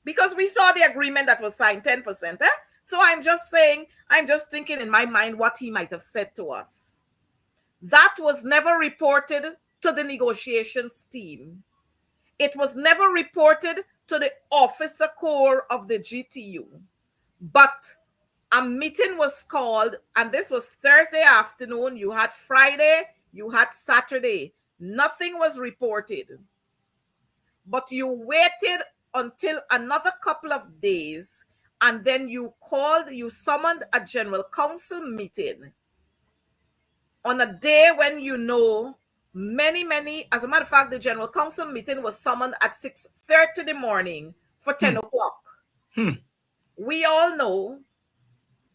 Because we saw the agreement that was signed, 10%. So I'm just saying, I'm just thinking in my mind what he might have said to us. That was never reported to the negotiations team. It was never reported to the officer corps of the GTU. But a meeting was called, and this was Thursday afternoon. You had Friday, you had Saturday. Nothing was reported. But you waited until another couple of days, and then you summoned a general council meeting on a day when you know many, as a matter of fact, the general council meeting was summoned at 6:30 in the morning for 10 o'clock. We all know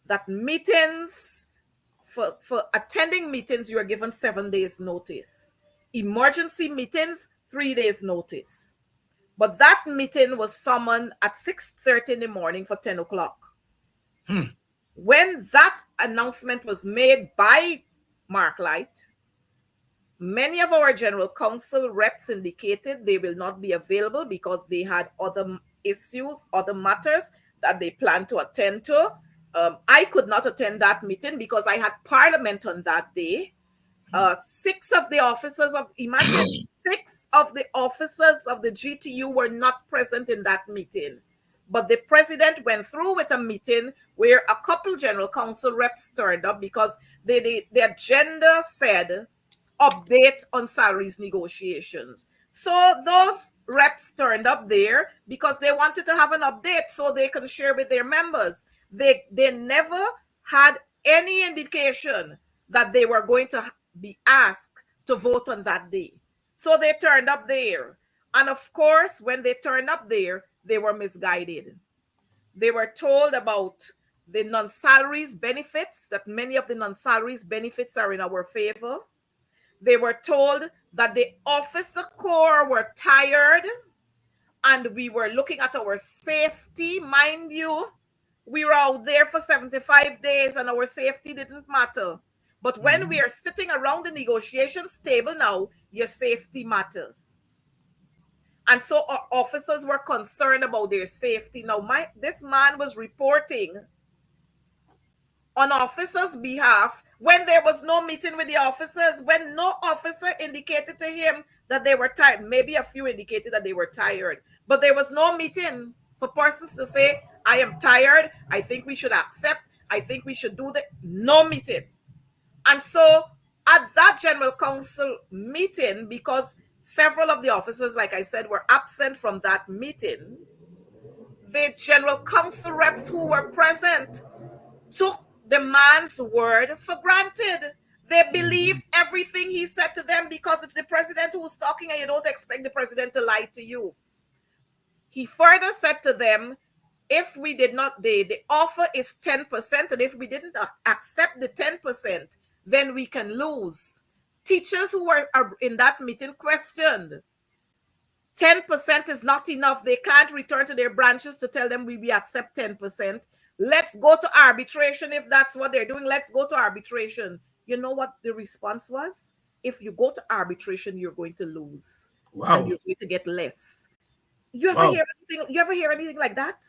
that meetings, for attending meetings, you are given 7 days notice. Emergency meetings, 3 days notice. But that meeting was summoned at 6:30 in the morning for 10 o'clock. When that announcement was made by Mark Light, many of our general council reps indicated they will not be available because they had other issues, other matters that they planned to attend to. I could not attend that meeting because I had parliament on that day. 6 of the officers of, imagine, 6 of the officers of the GTU were not present in that meeting. But the president went through with a meeting where a couple general council reps turned up because the agenda said update on salaries negotiations. So those reps turned up there because they wanted to have an update so they can share with their members. They never had any indication that they were going to be asked to vote on that day. So they turned up there. And of course, when they turned up there, they were misguided. They were told about the non-salaries benefits, that many of the non-salaries benefits are in our favor. They were told that the officer corps were tired and we were looking at our safety. Mind you, we were out there for 75 days and our safety didn't matter. But when we are sitting around the negotiations table now, your safety matters. And so our officers were concerned about their safety. Now, this man was reporting on officers' behalf when there was no meeting with the officers, when no officer indicated to him that they were tired. Maybe a few indicated that they were tired, but there was no meeting for persons to say, I am tired, I think we should accept, I think we should do that. No meeting. And so at that General Council meeting, because several of the officers, like I said, were absent from that meeting, the General Council reps who were present took the man's word for granted. They believed everything he said to them because it's the president who was talking and you don't expect the president to lie to you. He further said to them, if we did not, the offer is 10%, and if we didn't accept the 10%, then we can lose. Teachers who were in that meeting questioned. 10% is not enough. They can't return to their branches to tell them we accept 10%. Let's go to arbitration if that's what they're doing. Let's go to arbitration. You know what the response was? If you go to arbitration, you're going to lose. Wow. And you're going to get less. You ever hear anything like that?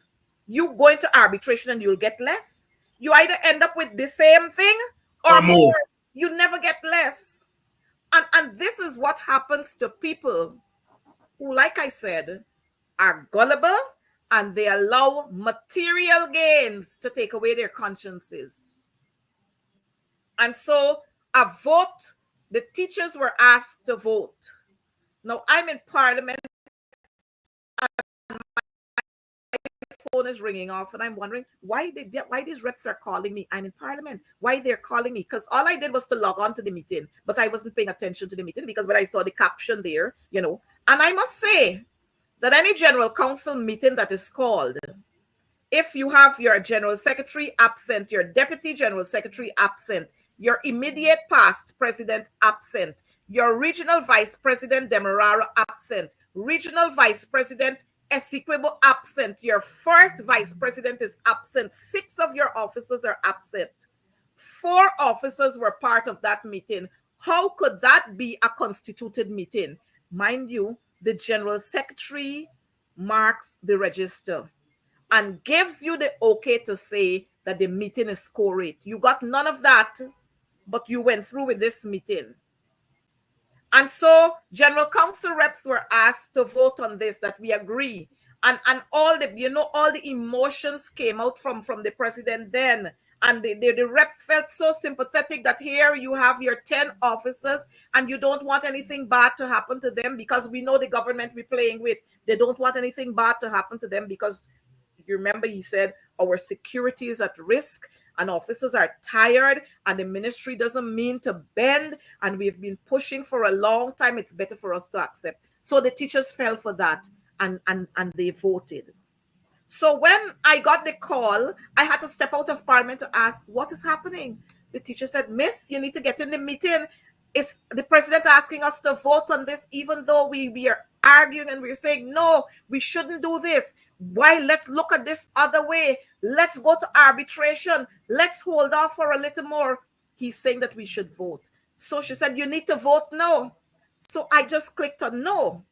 You go into arbitration and you'll get less. You either end up with the same thing or more. You never get less. And this is what happens to people who, like I said, are gullible and they allow material gains to take away their consciences. And so a vote, the teachers were asked to vote. Now I'm in Parliament and my phone is ringing off and I'm wondering why these reps are calling me. I'm in Parliament. Why they're calling me? Because all I did was to log on to the meeting, but I wasn't paying attention to the meeting because when I saw the caption there, and I must say that any General Council meeting that is called, if you have your General Secretary absent, your Deputy General Secretary absent, your immediate past President absent, your Regional Vice President Demerara absent, Regional Vice President Essequibo absent, your first Vice President is absent, 6 of your officers are absent, 4 officers were part of that meeting. How could that be a constituted meeting? Mind you, the General Secretary marks the register and gives you the okay to say that the meeting is quorate. You got none of that, but you went through with this meeting. And so General Council reps were asked to vote on this, that we agree. And all the emotions came out from the president then. And the reps felt so sympathetic that here you have your 10 officers and you don't want anything bad to happen to them because we know the government we're playing with. They don't want anything bad to happen to them because you remember he said our security is at risk and officers are tired and the ministry doesn't mean to bend and we've been pushing for a long time. It's better for us to accept. So the teachers fell for that and they voted. So when I got the call, I had to step out of Parliament to ask, what is happening? The teacher said, Miss, you need to get in the meeting. Is the president asking us to vote on this, even though we are arguing and we're saying, no, we shouldn't do this. Why? Let's look at this other way. Let's go to arbitration. Let's hold off for a little more. He's saying that we should vote. So she said, you need to vote no. So I just clicked on no.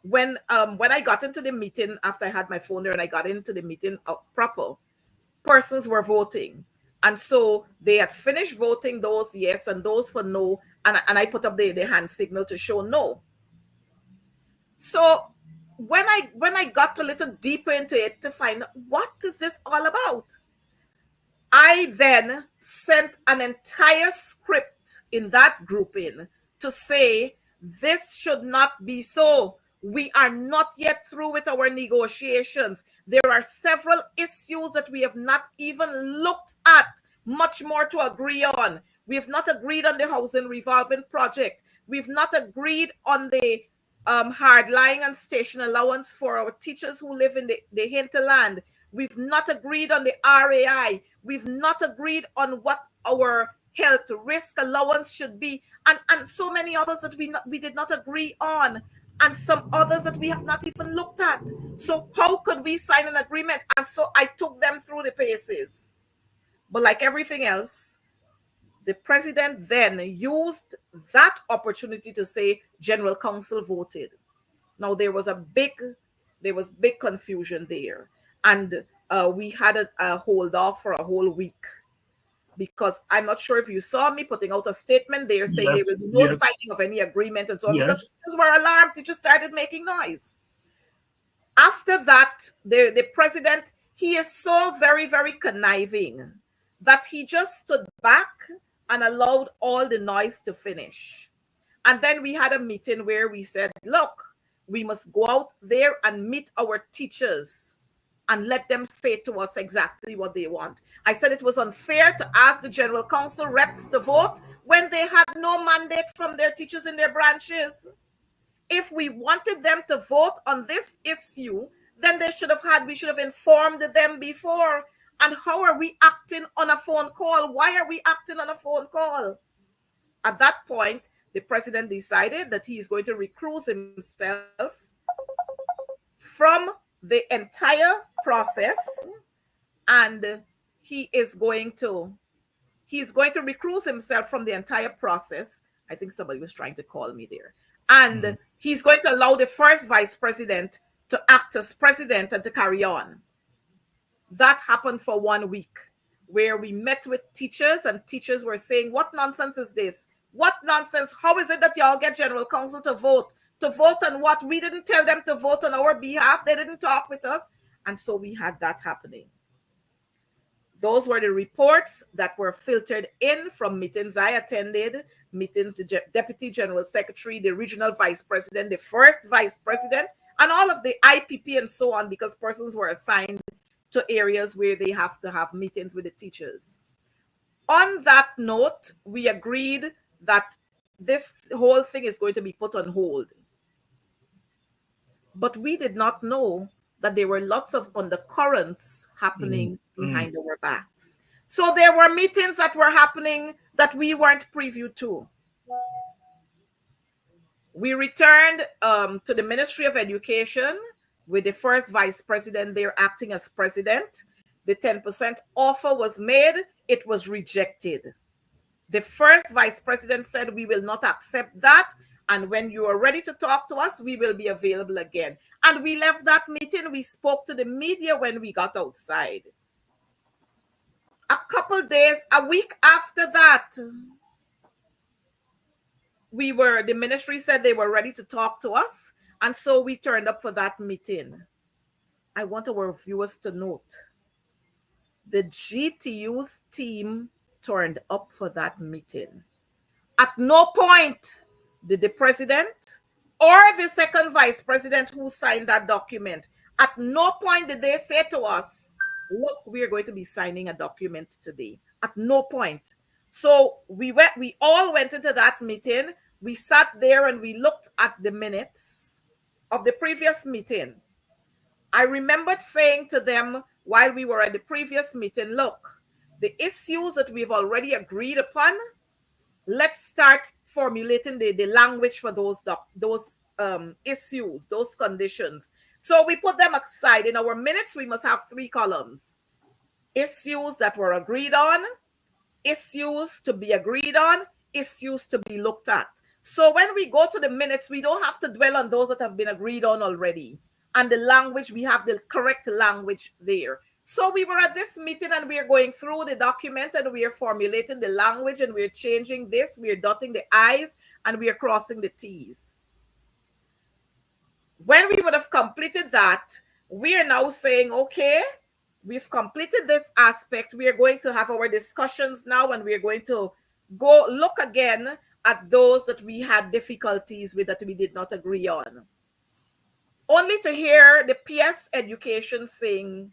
When I got into the meeting, after I had my phone there and I got into the meeting proper, persons were voting. And so they had finished voting those yes and those for no. And I put up the hand signal to show no. So when I got a little deeper into it to find out what is this all about, I then sent an entire script in that grouping to say this should not be so. We are not yet through with our negotiations. There are several issues that we have not even looked at, much more to agree on. We have not agreed on the housing revolving project. We've not agreed on the hardline and station allowance for our teachers who live in the hinterland. We've not agreed on the RAI. We've not agreed on what our health risk allowance should be, and so many others that we did not agree on. and some others that we have not even looked at. So how could we sign an agreement? And so I took them through the paces. But like everything else, the president then used that opportunity to say General Council voted. Now there was big confusion there, and we had a hold off for a whole week, because I'm not sure if you saw me putting out a statement there saying there Yes, will be no yes, signing of any agreement and so on, because yes. teachers were alarmed. Teachers started making noise. After that, the president, he is so very, very conniving that he just stood back and allowed all the noise to finish. And then we had a meeting where we said, look, we must go out there and meet our teachers and let them say to us exactly what they want. I said it was unfair to ask the General Council reps to vote when they had no mandate from their teachers in their branches. If we wanted them to vote on this issue, then we should have informed them before. And how are we acting on a phone call? Why are we acting on a phone call? At that point, the president decided that he is going to recuse himself from the entire process, and he's going to recuse himself from the entire process. I think somebody was trying to call me there. And he's going to allow the first vice president to act as president and to carry on. That happened for 1 week, where we met with teachers, and teachers were saying, what nonsense is this? What nonsense? How is it that y'all get General Council to vote? To vote on what? We didn't tell them to vote on our behalf. They didn't talk with us. And so we had that happening. Those were the reports that were filtered in from meetings I attended, meetings the Deputy General Secretary, the Regional Vice President, the First Vice President, and all of the IPP and so on, because persons were assigned to areas where they have to have meetings with the teachers. On that note, we agreed that this whole thing is going to be put on hold. But we did not know that there were lots of undercurrents happening behind our backs. So there were meetings that were happening that we weren't privy to. We returned to the Ministry of Education with the first vice president there acting as president. The 10% offer was made. It was rejected. The first vice president said, we will not accept that. And when you are ready to talk to us, we will be available again. And we left that meeting. We spoke to the media when we got outside. A couple days, a week after that, the ministry said they were ready to talk to us. And so we turned up for that meeting. I want our viewers to note, the GTU's team turned up for that meeting. At no point did the president or the second vice president who signed that document, at no point did they say to us, look, we are going to be signing a document today. At no point. So we all went into that meeting. We sat there and we looked at the minutes of the previous meeting. I remembered saying to them while we were at the previous meeting, look, the issues that we've already agreed upon, let's start formulating the language for those issues, those conditions. So we put them aside. In our minutes, we must have 3 columns. Issues that were agreed on, issues to be agreed on, issues to be looked at. So when we go to the minutes, we don't have to dwell on those that have been agreed on already. And the language, we have the correct language there. So we were at this meeting and we are going through the document and we are formulating the language and we're changing this. We are dotting the I's and we are crossing the T's. When we would have completed that, we are now saying, okay, we've completed this aspect. We are going to have our discussions now and we are going to go look again at those that we had difficulties with, that we did not agree on. Only to hear the PS Education saying,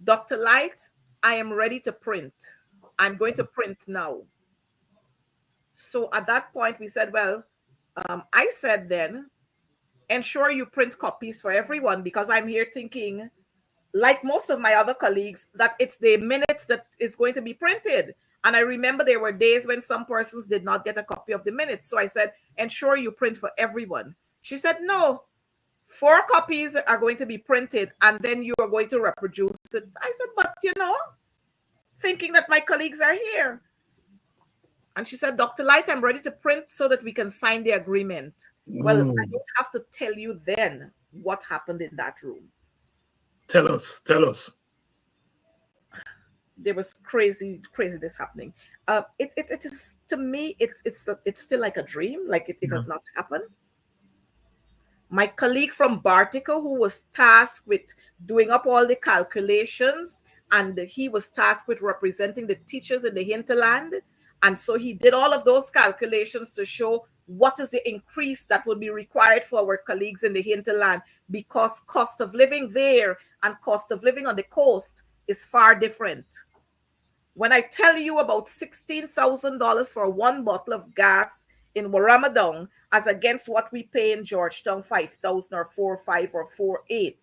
Dr. Light, I am ready to print. I'm going to print now. So at that point, we said, well, I said then, ensure you print copies for everyone, because I'm here thinking, like most of my other colleagues, that it's the minutes that is going to be printed. And I remember there were days when some persons did not get a copy of the minutes. So I said, ensure you print for everyone. She said, no, 4 copies are going to be printed and then you are going to reproduce it. I said, but thinking that my colleagues are here. And she said, Dr. Light, I'm ready to print so that we can sign the agreement. Well, I don't have to tell you then what happened in that room. Tell us. There was craziness happening. It is, to me, it's still like a dream, like it has not happened. My colleague from Bartica, who was tasked with doing up all the calculations, and he was tasked with representing the teachers in the hinterland. And so he did all of those calculations to show what is the increase that will be required for our colleagues in the hinterland, because cost of living there and cost of living on the coast is far different. When I tell you about $16,000 for 1 bottle of gas in Warramadong as against what we pay in Georgetown, 5,000 or 4,500 or 4,800.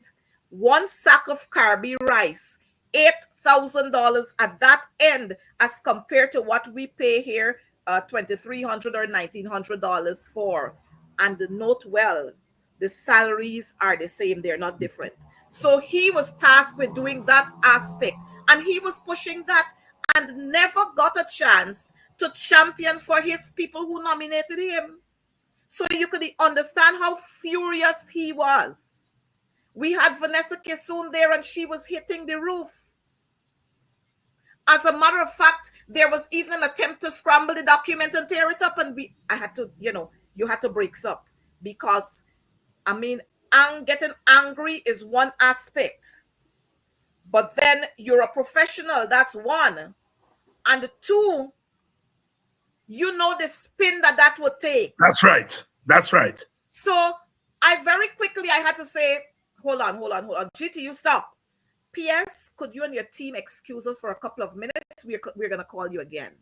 1 sack of Carby rice, $8,000 at that end as compared to what we pay here, $2,300 or $1,900 for. And note well, the salaries are the same, they're not different. So he was tasked with doing that aspect, and he was pushing that and never got a chance to champion for his people who nominated him. So you could understand how furious he was. We had Vanessa Kissoon there and she was hitting the roof. As a matter of fact, there was even an attempt to scramble the document and tear it up, and I had to, you had to break up, because, getting angry is one aspect. But then you're a professional, that's one. And 2, the spin that would take. That's right. So I had to say, hold on. GTU, stop. P.S., could you and your team excuse us for a couple of minutes? We're going to call you again.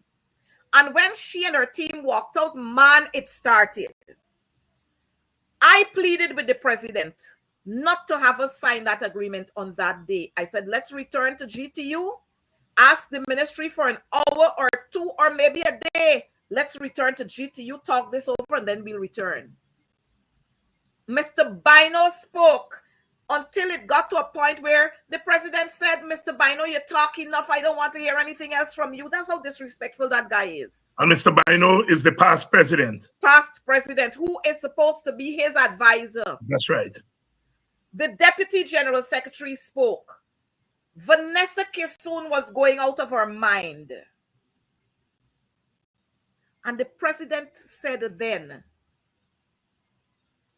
And when she and her team walked out, man, it started. I pleaded with the president not to have us sign that agreement on that day. I said, let's return to GTU. Ask the ministry for an hour or 2 or maybe a day. Let's return to GTU, talk this over, and then we'll return. Mr. Bino spoke until it got to a point where the president said, Mr. Bino, you talk enough. I don't want to hear anything else from you. That's how disrespectful that guy is. And Mr. Bino is the past president. Past president, who is supposed to be his advisor. That's right. The deputy general secretary spoke. Vanessa Kissoon was going out of her mind. And the president said then,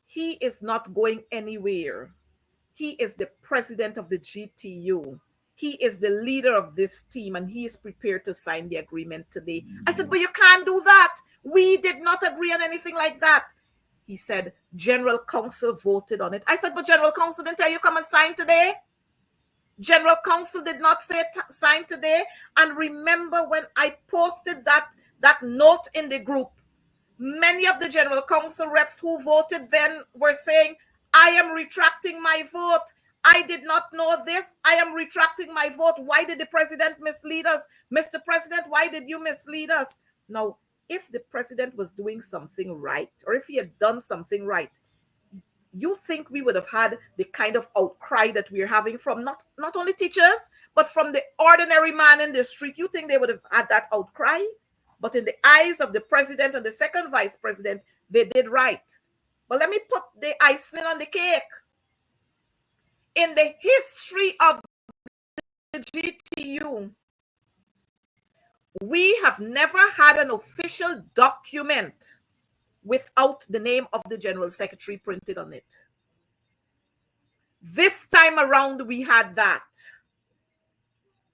he is not going anywhere. He is the president of the GTU. He is the leader of this team, and he is prepared to sign the agreement today. I said, but you can't do that. We did not agree on anything like that. He said, General Council voted on it. I said, but General Council didn't tell you come and sign today? General Council did not say sign today. And remember when I posted that note in the group, many of the General Council reps who voted then were saying, I am retracting my vote. I did not know this. I am retracting my vote. Why did the president mislead us? Mr. President, why did you mislead us? Now, if the president was doing something right, or if he had done something right, you think we would have had the kind of outcry that we're having from not only teachers, but from the ordinary man in the street? You think they would have had that outcry? But in the eyes of the president and the second vice president, they did right. But let me put the icing on the cake. In the history of the GTU, we have never had an official document without the name of the general secretary printed on it. This time around, we had that.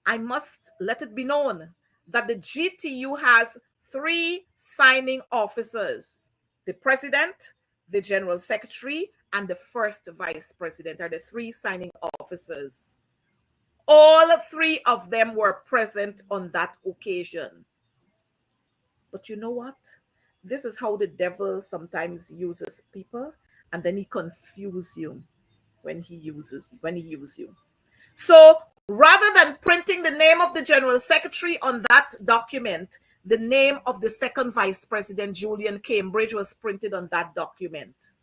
I must let it be known that the GTU has 3 signing officers. The president, the general secretary, and the first vice president are the 3 signing officers. All 3 of them were present on that occasion. But you know what? This is how the devil sometimes uses people, and then he confuses you when he uses you. So rather than printing the name of the general secretary on that document, the name of the second vice president, Julian Cambridge, was printed on that document.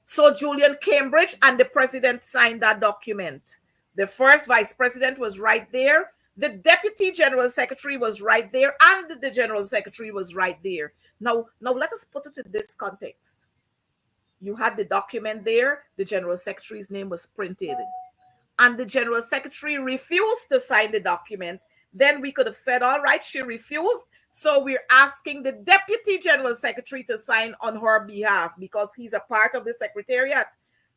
So Julian Cambridge and the president signed that document. The first vice president was right there. The deputy general secretary was right there, and the general secretary was right there. Now let us put it in this context. You had the document there. The general secretary's name was printed, and the general secretary refused to sign the document. Then we could have said, all right, she refused, so we're asking the deputy general secretary to sign on her behalf because he's a part of the secretariat.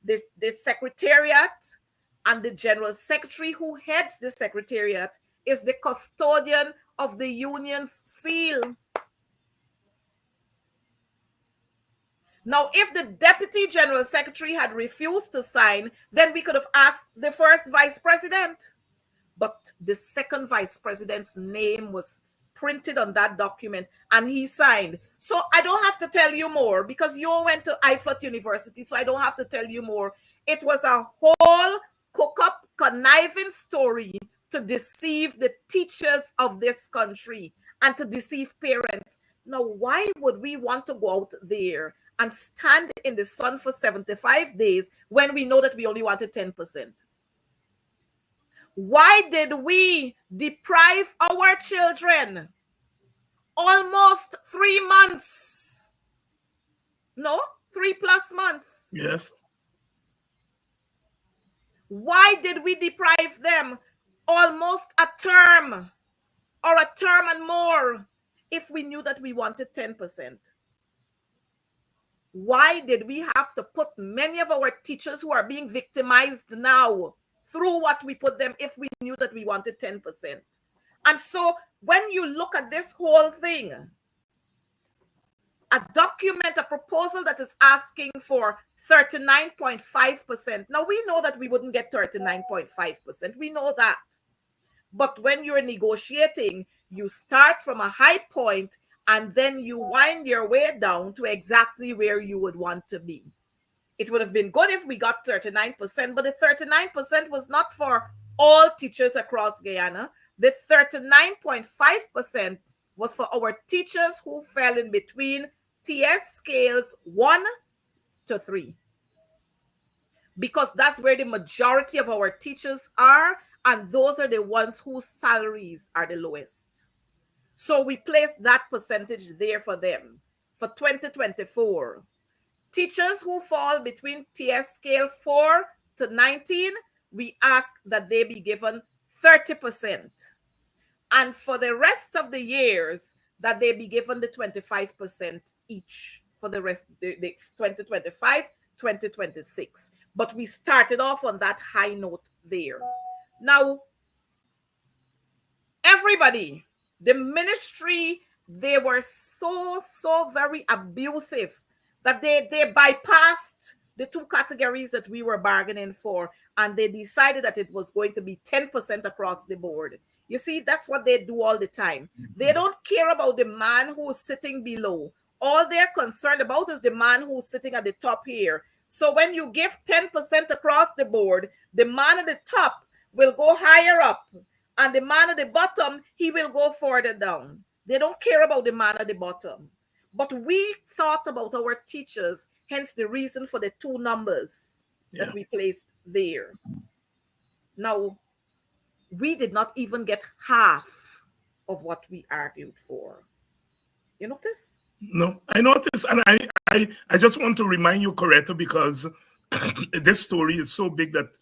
The secretariat and the general secretary who heads the secretariat is the custodian of the union's seal. Now, if the deputy general secretary had refused to sign, then we could have asked the first vice president. But the second vice president's name was printed on that document and he signed. So I don't have to tell you more because you all went to IFLOT University, so I don't have to tell you more. It was a whole cook-up, conniving story to deceive the teachers of this country and to deceive parents. Now, why would we want to go out there and stand in the sun for 75 days when we know that we only wanted 10%? Why did we deprive our children almost 3 months? No, 3+ months. Yes. Why did we deprive them almost a term or a term and more if we knew that we wanted 10%? Why did we have to put many of our teachers who are being victimized now through what we put them if we knew that we wanted 10%? And so when you look at this whole thing, a document, a proposal that is asking for 39.5%. Now, we know that we wouldn't get 39.5%. We know that. But when you're negotiating, you start from a high point and then you wind your way down to exactly where you would want to be. It would have been good if we got 39%, but the 39% was not for all teachers across Guyana. The 39.5% was for our teachers who fell in between TS scales 1 to 3. Because that's where the majority of our teachers are, and those are the ones whose salaries are the lowest. So we placed that percentage there for them. For 2024, teachers who fall between TS scale 4 to 19, we ask that they be given 30%. And for the rest of the years, that they be given the 25% each for the rest, the 2025, 2026. But we started off on that high note there. Now, everybody, the ministry, they were so very abusive that they bypassed the two categories that we were bargaining for, and they decided that it was going to be 10% across the board. You see, that's what they do all the time. They don't care about the man who's sitting below. All they're concerned about is the man who's sitting at the top here. So when you give 10% across the board, the man at the top will go higher up, and the man at the bottom, he will go further down. They don't care about the man at the bottom. But we thought about our teachers, hence the reason for the two numbers that we placed there. Now, we did not even get half of what we argued for. You notice? No, I noticed, and I just want to remind you, Coretta, because this story is so big that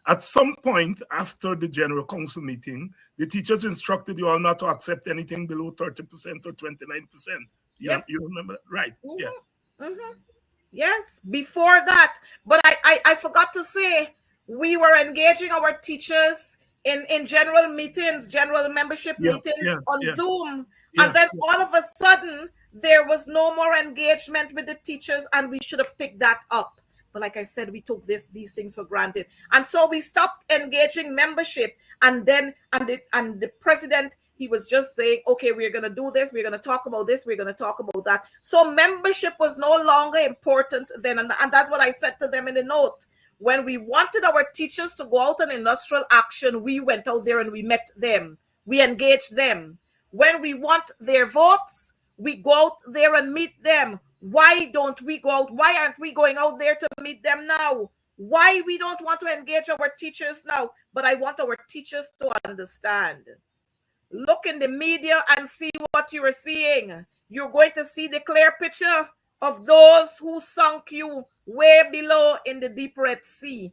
at some point after the General Council meeting, the teachers instructed you all not to accept anything below 30% or 29%. You remember that? Right? Mm-hmm. Yeah. Mm-hmm. Yes, before that. But I forgot to say, we were engaging our teachers in general meetings, general membership meetings on Zoom. And then all of a sudden, there was no more engagement with the teachers, and we should have picked that up. But like I said, we took these things for granted. And so we stopped engaging membership. And then, and the president, he was just saying, okay, we're going to do this. We're going to talk about this. We're going to talk about that. So membership was no longer important then. And that's what I said to them in the note. When we wanted our teachers to go out on industrial action, we went out there and we met them. We engaged them. When we want their votes, we go out there and meet them. Why don't we go out? Why aren't we going out there to meet them now? Why we don't want to engage our teachers now? But I want our teachers to understand. Look in the media and see what you are seeing. You're going to see the clear picture of those who sunk you way below in the deep Red Sea.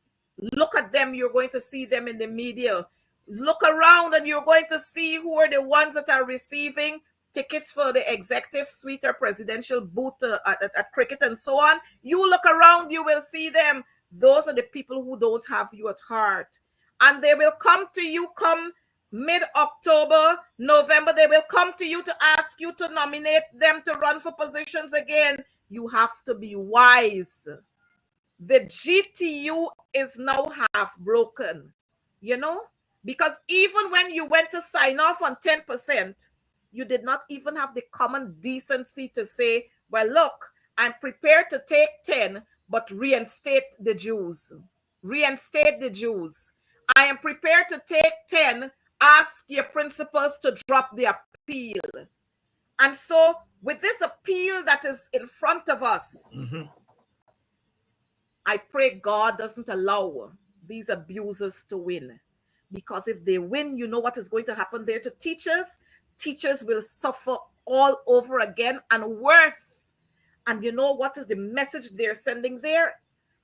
Look at them. You're going to see them in the media. Look around and you're going to see who are the ones that are receiving tickets for the executive suite or presidential booth at cricket and so on. You look around, you will see them. Those are the people who don't have you at heart. And they will come to you come mid-October, November. They will come to you to ask you to nominate them to run for positions again. You have to be wise. The GTU is now half broken, you know, because even when you went to sign off on 10%, you did not even have the common decency to say, well, look, I'm prepared to take 10, but reinstate the Jews. Reinstate the Jews. I am prepared to take 10. Ask your principals to drop the appeal. And so with this appeal that is in front of us, I pray God doesn't allow these abusers to win. Because if they win, you know what is going to happen there to teachers? Teachers will suffer all over again and worse. And you know what is the message they're sending there?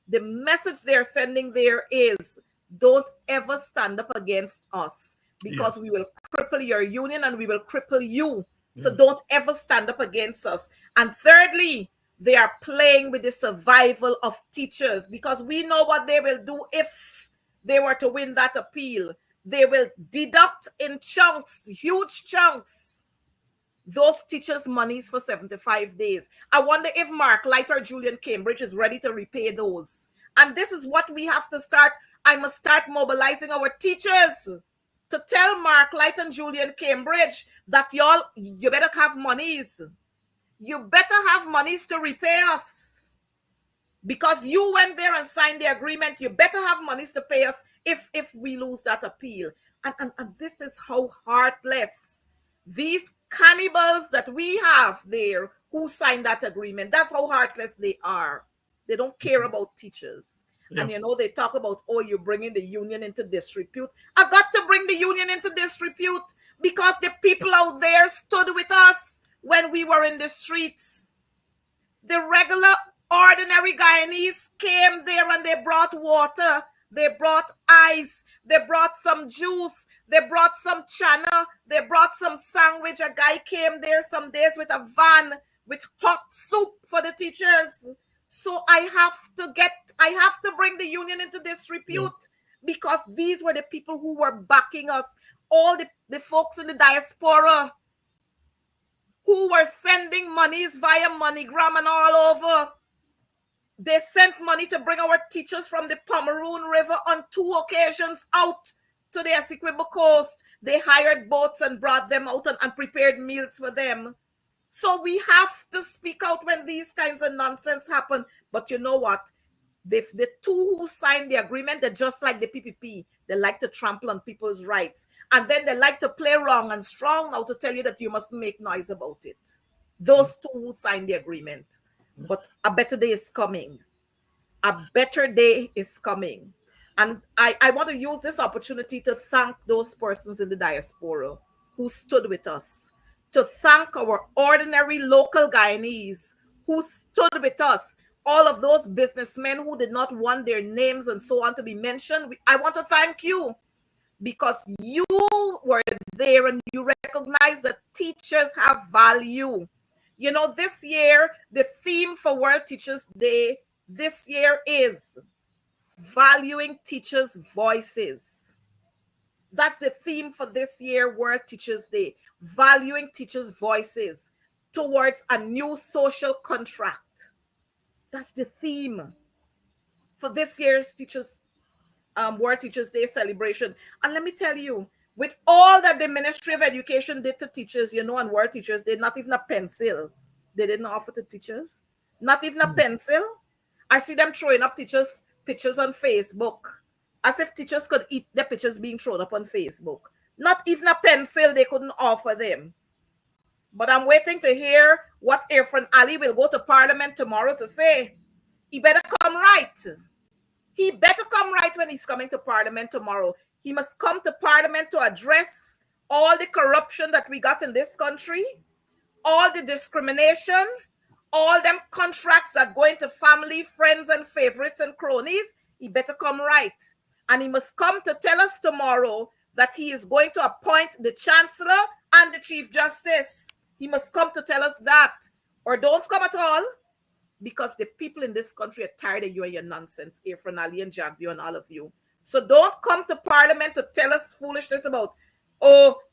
The message they're sending there is, don't ever stand up against us, because we will cripple your union and we will cripple you. So don't ever stand up against us. And thirdly, they are playing with the survival of teachers, because we know what they will do if they were to win that appeal. They will deduct in chunks, huge chunks, those teachers' monies for 75 days. I wonder if Mark Light or Julian Cambridge is ready to repay those. And this is what we have to start. I must start mobilizing our teachers to tell Mark Light and Julian Cambridge that y'all, you better have monies. You better have monies to repay us. Because you went there and signed the agreement, you better have monies to pay us if we lose that appeal. And this is how heartless these cannibals that we have there who signed that agreement, that's how heartless they are. They don't care about teachers. And you know, they talk about, oh, you're bringing the union into disrepute. I got to bring the union into disrepute because the people out there stood with us when we were in the streets. The regular, ordinary Guyanese came there and they brought water, they brought ice, they brought some juice, they brought some chana, they brought some sandwich. A guy came there some days with a van with hot soup for the teachers. So I have to bring the union into disrepute because these were the people who were backing us. All the folks in the diaspora who were sending monies via MoneyGram and all over. They sent money to bring our teachers from the Pomeroon River on 2 occasions out to the Essequibo coast. They hired boats and brought them out and prepared meals for them. So we have to speak out when these kinds of nonsense happen. But you know what? The two who signed the agreement, they're just like the PPP. They like to trample on people's rights. And then they like to play wrong and strong now to tell you that you mustn't make noise about it. Those two who signed the agreement. But a better day is coming. A better day is coming. And I want to use this opportunity to thank those persons in the diaspora who stood with us. To thank our ordinary local Guyanese who stood with us. All of those businessmen who did not want their names and so on to be mentioned. I want to thank you because you were there and you recognize that teachers have value. You know, this year, the theme for World Teachers Day this year is valuing teachers' voices. That's the theme for this year, World Teachers Day. Valuing teachers' voices towards a new social contract. That's the theme for this year's World Teachers Day celebration. And let me tell you, with all that the Ministry of Education did to teachers, you know, on World Teachers Day, not even a pencil they didn't offer to teachers. Not even a pencil. I see them throwing up teachers' pictures on Facebook, as if teachers could eat their pictures being thrown up on Facebook. Not even a pencil they couldn't offer them. But I'm waiting to hear what Irfan Ali will go to Parliament tomorrow to say. He better come right. He better come right when he's coming to Parliament tomorrow. He must come to Parliament to address all the corruption that we got in this country, all the discrimination, all them contracts that go into family, friends, and favorites and cronies. He better come right. And he must come to tell us tomorrow that he is going to appoint the Chancellor and the Chief Justice. He must come to tell us that. Or don't come at all, because the people in this country are tired of you and your nonsense, Irfan Ali and Jagdio and all of you. So don't come to Parliament to tell us foolishness about,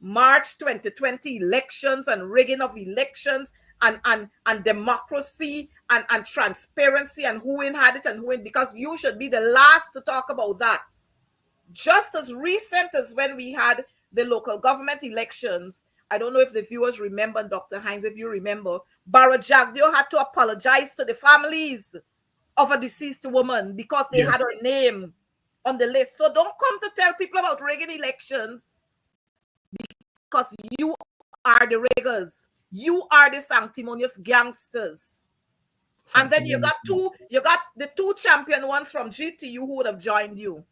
March 2020 elections and rigging of elections and democracy and transparency and who had it and who in, because you should be the last to talk about that. Just as recent as when we had the local government elections, I don't know if the viewers remember, Dr. Hines, if you remember, Barra Jagdio had to apologize to the families of a deceased woman because they had her name on the list. So don't come to tell people about rigging elections, because you are the riggers. You are the sanctimonious gangsters. And then you got the two champion ones from GTU who would have joined you.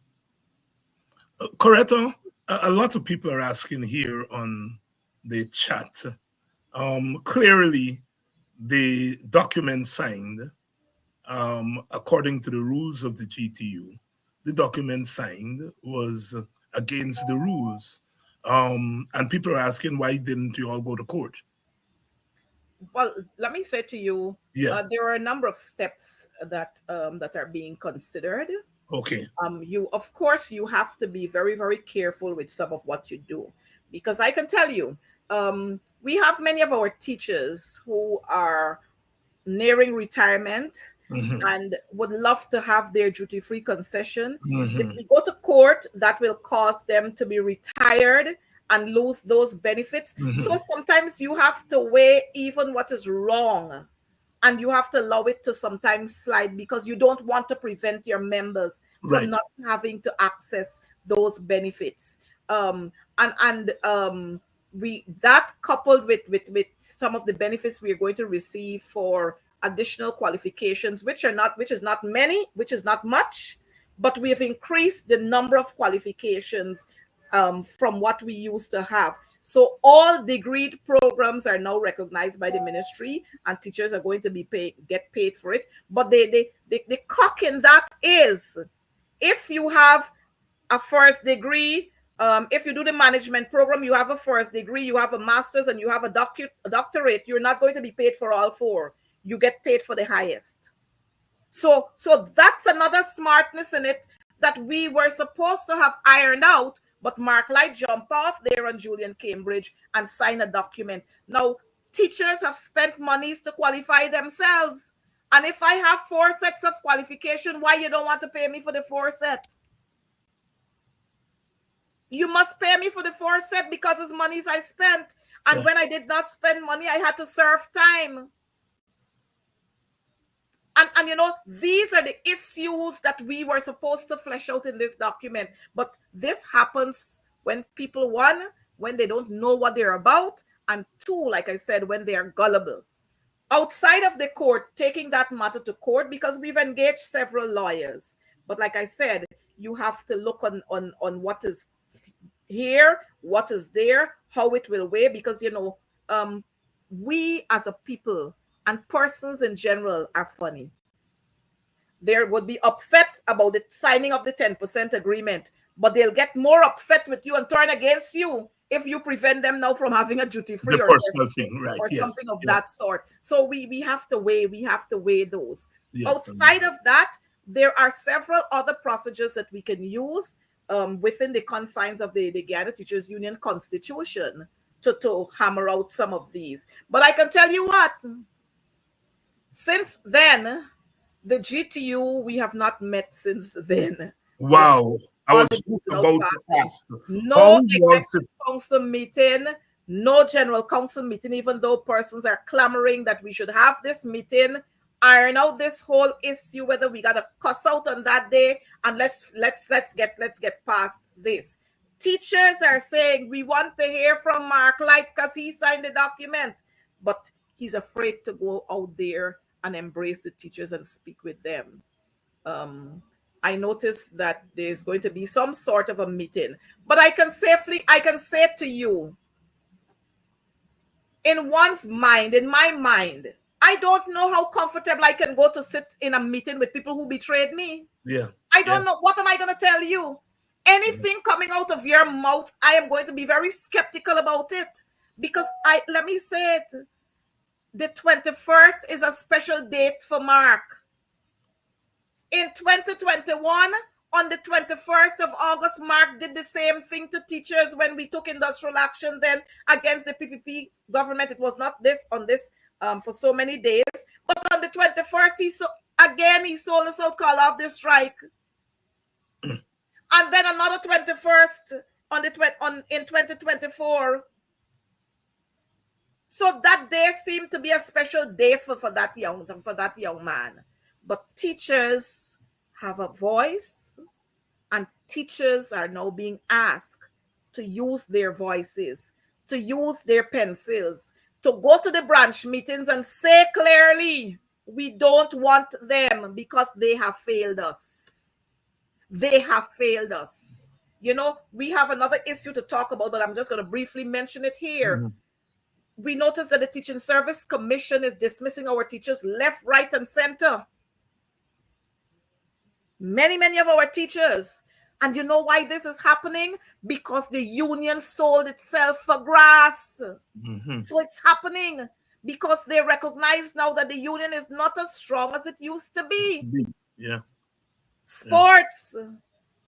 Coretta, a lot of people are asking here on the chat. Clearly, the document signed, according to the rules of the GTU, the document signed was against the rules. And people are asking, why didn't you all go to court? Well, let me say to you, there are a number of steps that are being considered. Okay. You, of course, you have to be very, very careful with some of what you do, because I can tell you, we have many of our teachers who are nearing retirement and would love to have their duty-free concession. If we go to court, that will cause them to be retired and lose those benefits. So sometimes you have to weigh even what is wrong, and you have to allow it to sometimes slide, because you don't want to prevent your members from not having to access those benefits. We that coupled with some of the benefits we are going to receive for additional qualifications, which is not many, which is not much, but we have increased the number of qualifications from what we used to have. So all degreed programs are now recognized by the ministry, and teachers are going to be get paid for it. But the cock in that is, if you have a first degree, if you do the management program, you have a first degree, you have a master's, and you have a doctorate, you're not going to be paid for all four. You get paid for the highest. So that's another smartness in it that we were supposed to have ironed out, but Mark Light jumped off there on Julian Cambridge and signed a document. Now, teachers have spent monies to qualify themselves. And if I have 4 sets of qualification, why you don't want to pay me for the 4 set? You must pay me for the 4 set because it's monies I spent. And when I did not spend money, I had to serve time. And you know, these are the issues that we were supposed to flesh out in this document. But this happens when people, 1, when they don't know what they're about, and 2, like I said, when they are gullible. Outside of the court, taking that matter to court, because we've engaged several lawyers. But like I said, you have to look on what is here, what is there, how it will weigh, because, you know, we as a people and persons in general are funny. They would be upset about the signing of the 10% agreement, but they'll get more upset with you and turn against you if you prevent them now from having a duty-free or personal thing, right? Or something of that sort. So we have to weigh those. Outside of that, there are several other procedures that we can use within the confines of the Guyana Teachers Union Constitution to hammer out some of these. But I can tell you what, since then, the GTU, we have not met since then. Wow. I was about to ask. No executive council meeting, no general council meeting, even though persons are clamoring that we should have this meeting, iron out this whole issue, whether we got to cuss out on that day, and let's get past this. Teachers are saying we want to hear from Mark Light because he signed the document. but he's afraid to go out there and embrace the teachers and speak with them. I noticed that there's going to be some sort of a meeting, but I can say to you, in one's mind, in my mind, I don't know how comfortable I can go to sit in a meeting with people who betrayed me. Yeah. I don't know. What am I going to tell you? Anything coming out of your mouth, I am going to be very skeptical about it, because let me say it, the 21st is a special date for Mark. In 2021, on the 21st of August, Mark did the same thing to teachers when we took industrial action then against the PPP government. It was not this on this for so many days, but on the 21st, he sold us out, call off the strike. And then another 21st in 2024. So that day seemed to be a special day for that young man. But teachers have a voice, and teachers are now being asked to use their voices, to use their pencils, to go to the branch meetings and say clearly, we don't want them because they have failed us. They have failed us. You know, we have another issue to talk about, but I'm just going to briefly mention it here. Mm-hmm. We noticed that the Teaching Service Commission is dismissing our teachers left, right, and center. Many of our teachers. And you know why this is happening? Because the union sold itself for grass. Mm-hmm. So it's happening because they recognize now that the union is not as strong as it used to be. Yeah. Sports. Yeah.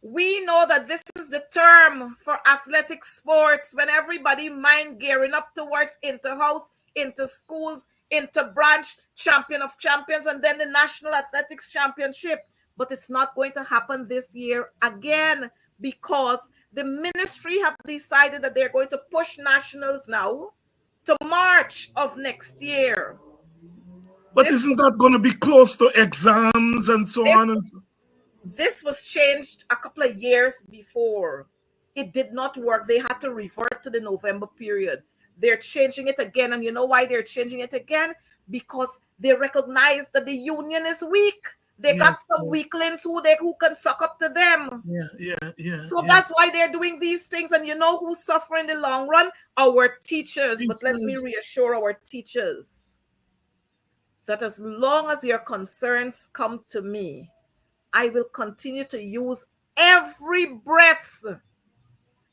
We know that this is the term for athletic sports when everybody mind gearing up towards inter-house, inter-schools, inter-branch, champion of champions, and then the National Athletics Championship. But it's not going to happen this year again because the ministry have decided that they're going to push nationals now to March of next year. But isn't that going to be close to exams and so on? And so? This was changed a couple of years before. It did not work. They had to revert to the November period. They're changing it again. And you know why they're changing it again? Because they recognize that the union is weak. They got some weaklings who can suck up to them. So that's why they're doing these things. And you know who's suffering in the long run? Our teachers. But let me reassure our teachers that as long as your concerns come to me, I will continue to use every breath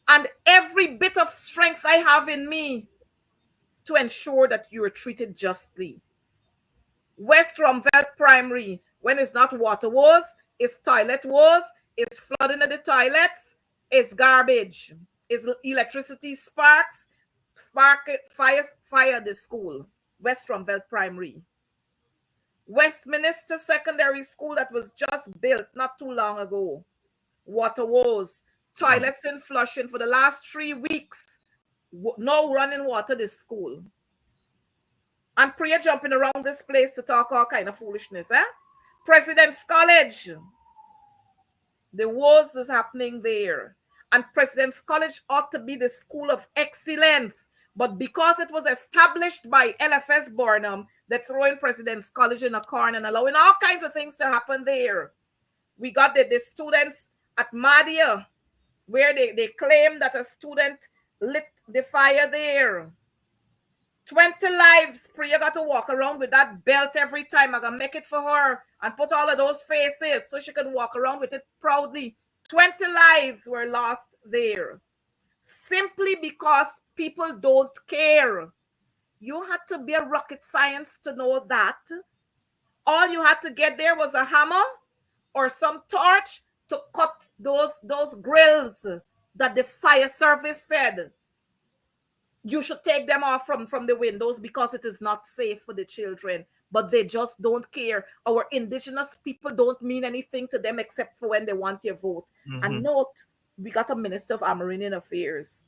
and every bit of strength I have in me to ensure that you are treated justly. West Rumveld Primary, when it's not water woes, it's toilet woes, it's flooding of the toilets, it's garbage, it's electricity sparks, fire the school. West Rumveld Primary. Westminster Secondary School that was just built not too long ago. Water woes, toilets in Flushing for the last 3 weeks. No running water this school. And Priya jumping around this place to talk all kind of foolishness, eh? President's College. The woes is happening there. And President's College ought to be the school of excellence. But because it was established by LFS Burnham, they're throwing President's College in a corner and allowing all kinds of things to happen there. We got the students at Madia, where they claim that a student lit the fire there. 20 lives. Priya got to walk around with that belt every time. I'm going to make it for her and put all of those faces so she can walk around with it proudly. 20 lives were lost there. Simply because people don't care. You had to be a rocket science to know that. All you had to get there was a hammer or some torch to cut those grills that the fire service said you should take them off from the windows because it is not safe for the children. But they just don't care. Our indigenous people don't mean anything to them except for when they want your vote. Mm-hmm. And note, we got a Minister of Amerindian Affairs,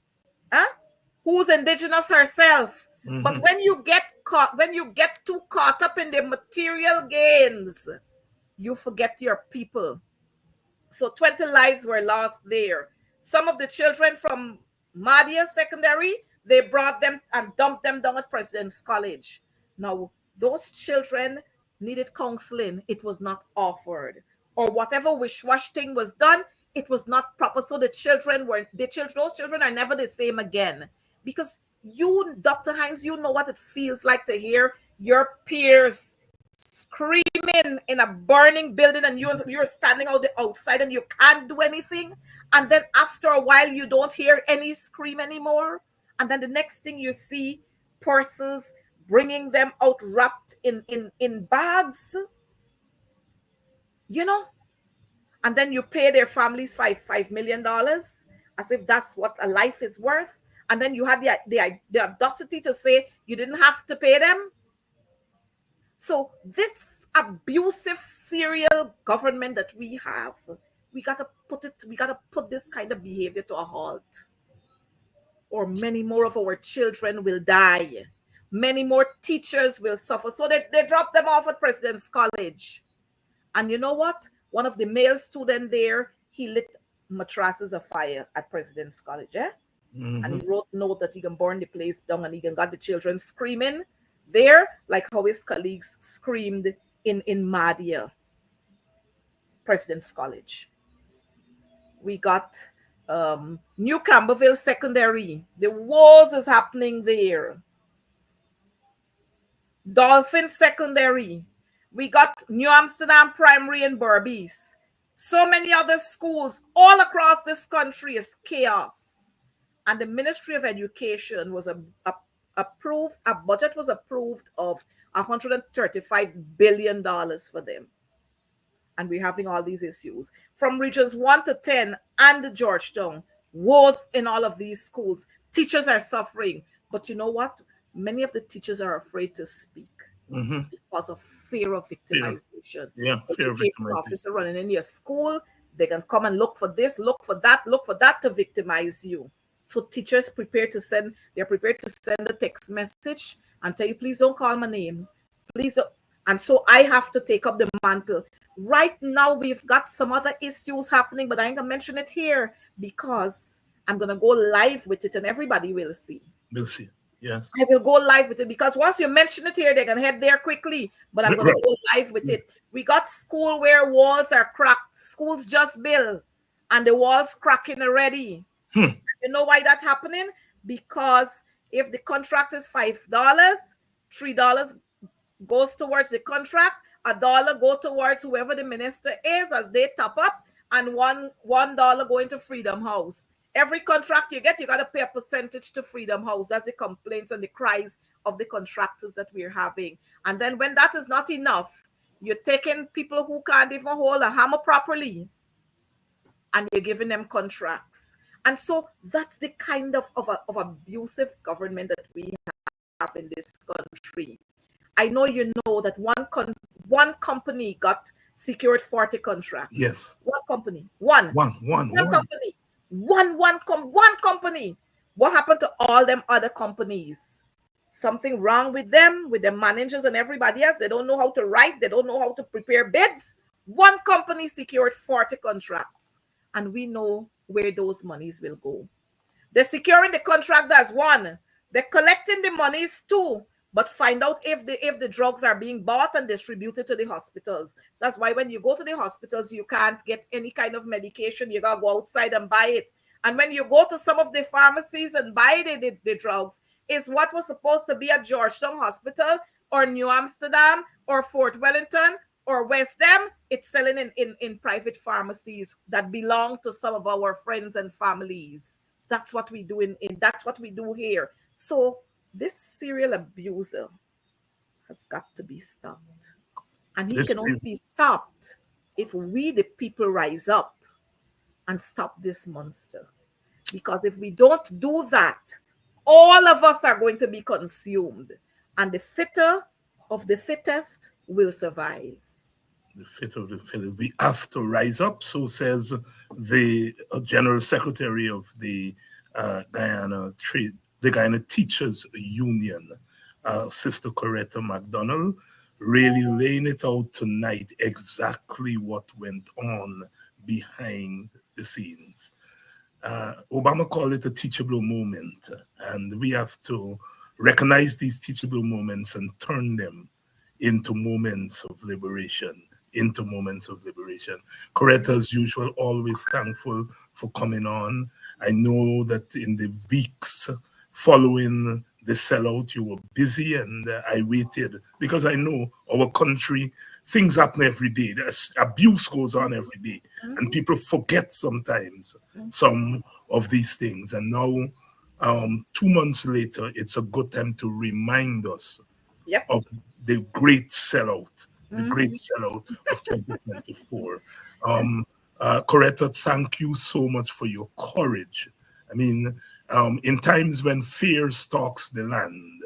who's indigenous herself. Mm-hmm. But when you get too caught up in the material gains, you forget your people. So 20 lives were lost there. Some of the children from Madia Secondary, They brought them and dumped them down at President's College. Now, those children needed counseling. It was not offered. Or whatever wish-wash thing was done, it was not proper. So those children are never the same again. Because you, Dr. Hines, you know what it feels like to hear your peers screaming in a burning building, and you're standing outside and you can't do anything. And then after a while, you don't hear any scream anymore. And then the next thing you see, persons bringing them out wrapped in bags, you know, and then you pay their families $5 million as if that's what a life is worth. And then you had the audacity to say you didn't have to pay them. So this abusive serial government that we have, we gotta put this kind of behavior to a halt, or many more of our children will die. Many more teachers will suffer. So they drop them off at President's College. And you know what? One of the male students there, he lit mattresses afire at President's College, and he wrote note that he can burn the place down, and he can got the children screaming there like how his colleagues screamed in Madia, President's College. We got New Camberville Secondary. The wars is happening there. Dolphin Secondary. We got New Amsterdam Primary in Berbice. So many other schools all across this country is chaos. And the Ministry of Education was approved, a budget was approved of $135 billion for them. And we're having all these issues. From regions 1 to 10 and Georgetown, wars in all of these schools. Teachers are suffering. But you know what? Many of the teachers are afraid to speak because of fear of victimization. Yeah, fear of victimization. Officer running in your school, they can come and look for this, look for that to victimize you. So teachers they're prepared to send a text message and tell you, please don't call my name. Please don't. And so I have to take up the mantle. Right now, we've got some other issues happening, but I ain't gonna mention it here because I'm gonna go live with it and everybody will see. We'll see. Yes. I will go live with it because once you mention it here, they can head there quickly. But I'm going to go live with it. We got school where walls are cracked. Schools just built and the walls cracking already. You know why that's happening? Because if the contract is $5, $3 goes towards the contract, $1 go towards whoever the minister is as they top up, and $1 going to Freedom House. Every contract you get, you got to pay a percentage to Freedom House. That's the complaints and the cries of the contractors that we're having. And then when that is not enough, you're taking people who can't even hold a hammer properly and you're giving them contracts. And so that's the kind of abusive government that we have in this country. I know you know that one company got secured 40 contracts. Yes. One company. One company. One company. What happened to all them other companies? Something wrong with them, with the managers and everybody else. They don't know how to write. They don't know how to prepare bids. One company secured 40 contracts. And we know where those monies will go. They're securing the contracts as one. They're collecting the monies too. But find out if the drugs are being bought and distributed to the hospitals. That's why when you go to the hospitals, you can't get any kind of medication. You got to go outside and buy it. And when you go to some of the pharmacies and buy the drugs, it's what was supposed to be at Georgetown Hospital or New Amsterdam or Fort Wellington or West End. It's selling in private pharmacies that belong to some of our friends and families. That's what we do that's what we do here. So this serial abuser has got to be stopped. And he can only be stopped if we, the people, rise up and stop this monster. Because if we don't do that, all of us are going to be consumed. And the fitter of the fittest will survive. The fit of the fittest. We have to rise up, so says the General Secretary of the Guyana Teachers Union, Sister Coretta McDonald, really laying it out tonight exactly what went on behind the scenes. Obama called it a teachable moment, and we have to recognize these teachable moments and turn them into moments of liberation, Coretta, as usual, always thankful for coming on. I know that in the weeks following the sellout, you were busy, and I waited because I know our country, things happen every day. Abuse goes on every day, and people forget sometimes some of these things. And now, 2 months later, it's a good time to remind us of the great sellout, of 2024. Coretta, thank you so much for your courage. I mean, in times when fear stalks the land,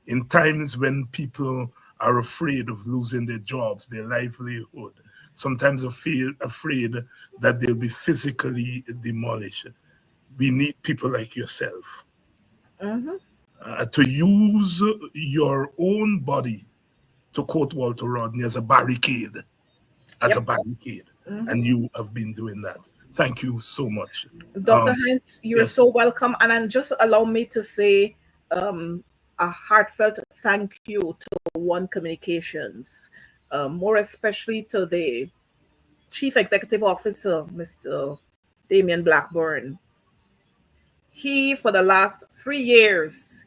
in times when people are afraid of losing their jobs, their livelihood, sometimes afraid that they'll be physically demolished, we need people like yourself to use your own body, to quote Walter Rodney, as a barricade, and you have been doing that. Thank you so much. Dr. Hinds, you're so welcome. And just allow me to say a heartfelt thank you to One Communications, more especially to the Chief Executive Officer, Mr. Damian Blackburn. He, for the last 3 years,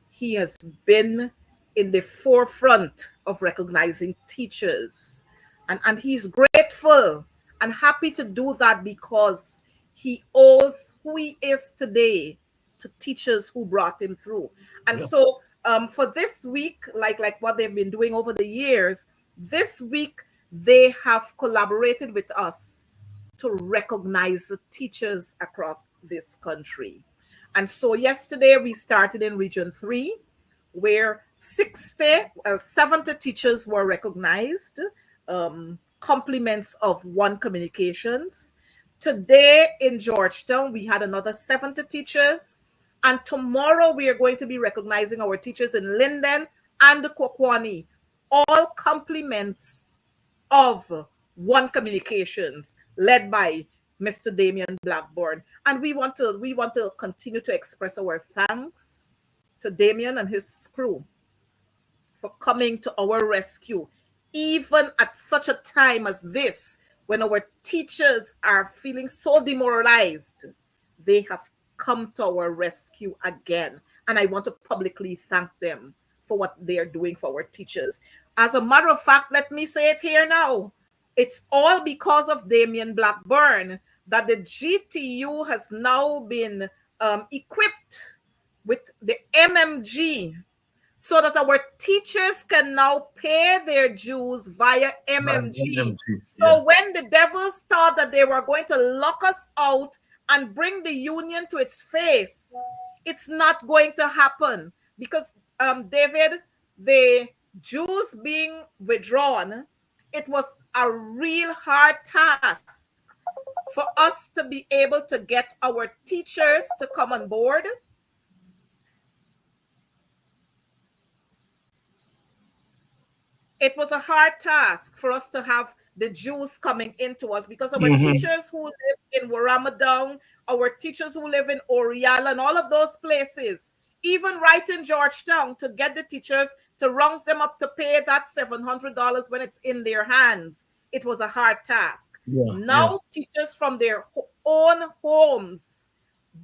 he has been in the forefront of recognizing teachers. And he's grateful and happy to do that because he owes who he is today to teachers who brought him through. And so for this week, like what they've been doing over the years, this week they have collaborated with us to recognize the teachers across this country. And so yesterday we started in Region 3, where 70 teachers were recognized, compliments of One Communications. Today in Georgetown, we had another 70 teachers. And tomorrow we are going to be recognizing our teachers in Linden and Kokwani, all compliments of One Communications, led by Mr. Damian Blackburn. And we want to continue to express our thanks to Damian and his crew for coming to our rescue, even at such a time as this, when our teachers are feeling so demoralized. They have come to our rescue again. And I want to publicly thank them for what they are doing for our teachers. As a matter of fact, let me say it here now. It's all because of Damian Blackburn that the GTU has now been equipped with the MMG, so that our teachers can now pay their dues via MMG. So when the devils thought that they were going to lock us out and bring the union to its face, it's not going to happen, because David, the dues being withdrawn, it was a real hard task for us to be able to get our teachers to come on board. It was a hard task for us to have the Jews coming into us, because our teachers who live in Warramadong, our teachers who live in Oriala and all of those places, even right in Georgetown, to get the teachers to round them up to pay that $700 when it's in their hands, it was a hard task. Now teachers from their own homes,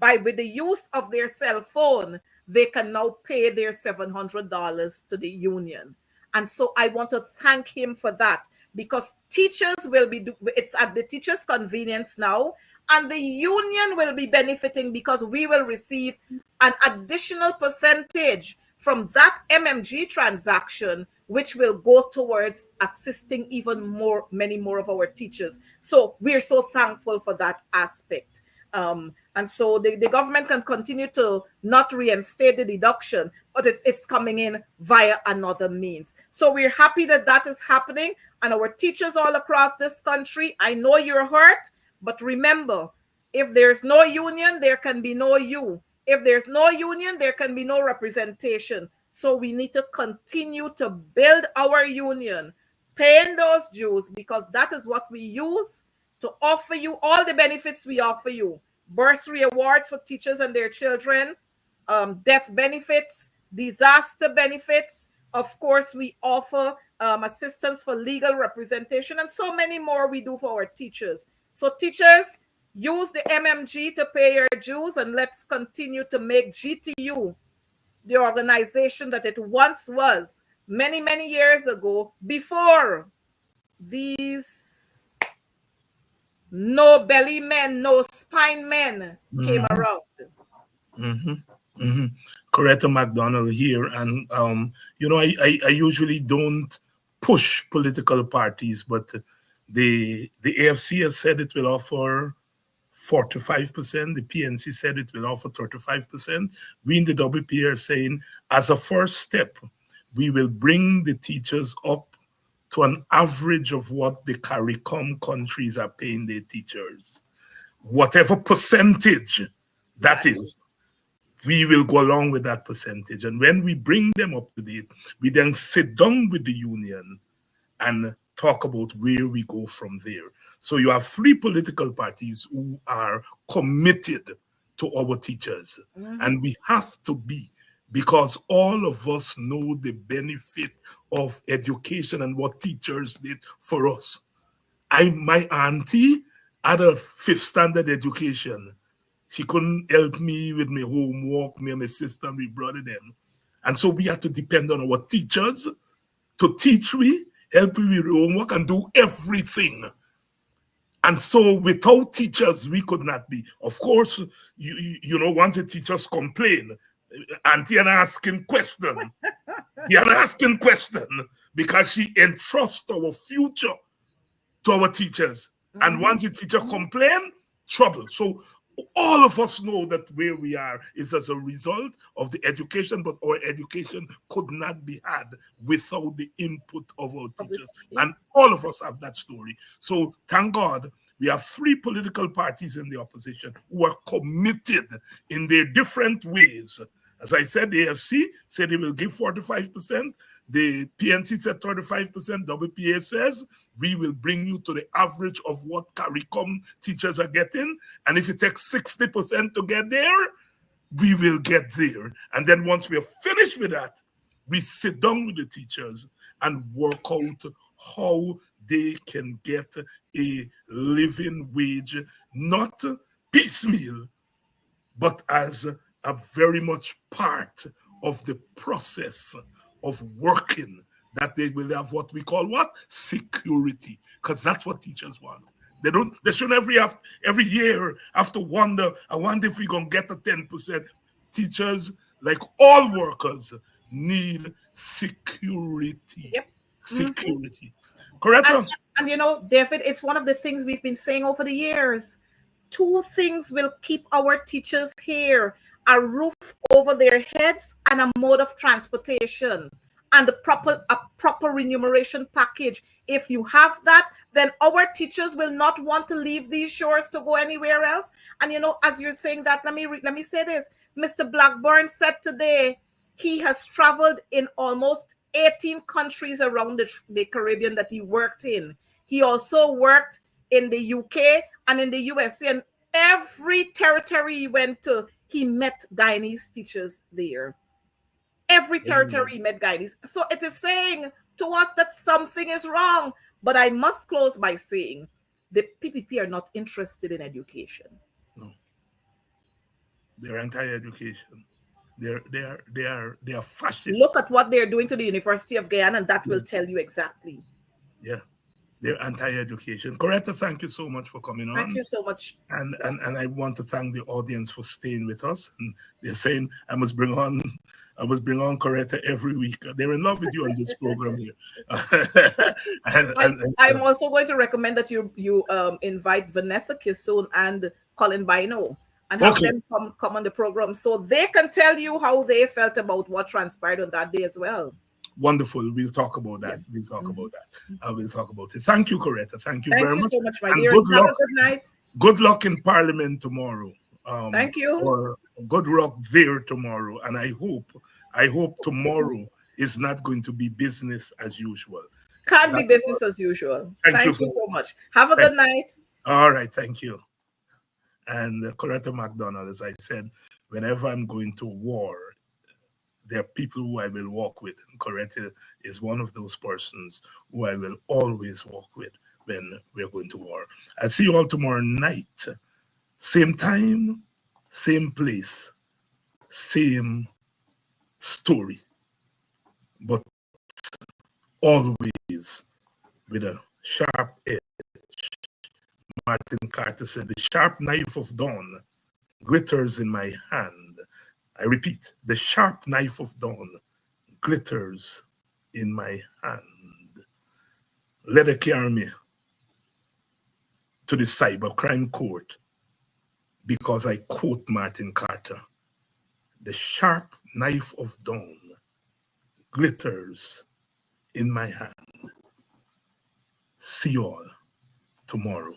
with the use of their cell phone, they can now pay their $700 to the union. And so I want to thank him for that, because teachers will be, it's at the teachers' convenience now, and the union will be benefiting because we will receive an additional percentage from that MMG transaction, which will go towards assisting even more, many more of our teachers. So we're so thankful for that aspect. And so the government can continue to not reinstate the deduction, but it's coming in via another means. So we're happy that that is happening. And our teachers all across this country, I know you're hurt, but remember, if there's no union, there can be no you. If there's no union, there can be no representation. So we need to continue to build our union, paying those dues, because that is what we use to offer you all the benefits we offer you. bursary awards for teachers and their children, death benefits, disaster benefits. Of course, we offer assistance for legal representation, and so many more we do for our teachers. So teachers, use the MMG to pay your dues, and let's continue to make GTU the organization that it once was many, many years ago, before these no belly men, no spine men came around. Coretta McDonald here, and I usually don't push political parties, but the AFC has said it will offer 45%. The PNC said it will offer 35%. We in the WP are saying, as a first step, we will bring the teachers up to an average of what the CARICOM countries are paying their teachers. Whatever percentage that is, we will go along with that percentage. And when we bring them up to date, we then sit down with the union and talk about where we go from there. So you have 3 political parties who are committed to our teachers. And we have to be, because all of us know the benefit of education and what teachers did for us. My auntie had a 5th standard education. She couldn't help me with my homework, me and my sister, and my brother them. And so we had to depend on our teachers to teach me, help me with homework, and do everything. And so without teachers, we could not be. Of course, once the teachers complain, Auntie and asking question. You're asking question because she entrusts our future to our teachers. And once the teacher complain, trouble. So all of us know that where we are is as a result of the education, but our education could not be had without the input of our teachers. And all of us have that story. So thank God we have 3 political parties in the opposition who are committed in their different ways. As I said, the AFC said they will give 45%. The PNC said 35%. WPA says we will bring you to the average of what CARICOM teachers are getting. And if it takes 60% to get there, we will get there. And then once we are finished with that, we sit down with the teachers and work out how they can get a living wage, not piecemeal, but as a very much part of the process of working, that they will have what we call what? Security. Because that's what teachers want. They shouldn't every year have to wonder, I wonder if we're gonna get a 10%. Teachers, like all workers, need security. Yep. Security. Correct? And David, it's one of the things we've been saying over the years. 2 things will keep our teachers here: a roof over their heads and a mode of transportation, and a proper remuneration package. If you have that, then our teachers will not want to leave these shores to go anywhere else. And as you're saying that, let me say this. Mr. Blackburn said today he has traveled in almost 18 countries around the Caribbean that he worked in. He also worked in the UK and in the USA, and every territory he went to, he met Guyanese teachers there. Every territory he met Guyanese. So it is saying to us that something is wrong. But I must close by saying the PPP are not interested in education. No. They're anti-education. They are fascist. Look at what they're doing to the University of Guyana, and that will tell you exactly. Yeah. They're anti-education. Coretta, thank you so much for coming on. Thank you so much. And I want to thank the audience for staying with us. And they're saying I must bring on Coretta every week. They're in love with you on this program here. I'm also going to recommend that you invite Vanessa Kissoon and Colin Bino and have them come on the program so they can tell you how they felt about what transpired on that day as well. Wonderful. We'll talk about that. We'll talk about that. We'll talk about it. Thank you, Coretta. Thank you very much. Thank you so much, my and dear. Good luck. Have a good night. Good luck in Parliament tomorrow. Thank you. Or good luck there tomorrow. And I hope tomorrow is not going to be business as usual. Can't be business as usual. Thank you so much. Have a good night. All right. Thank you. And Coretta McDonald, as I said, whenever I'm going to war, there are people who I will walk with. And Coretta is one of those persons who I will always walk with when we're going to war. I'll see you all tomorrow night. Same time, same place, same story, but always with a sharp edge. Martin Carter said, the sharp knife of dawn glitters in my hand. I repeat, the sharp knife of dawn glitters in my hand. Let it carry me to the cybercrime court because I quote Martin Carter. The sharp knife of dawn glitters in my hand. See you all tomorrow.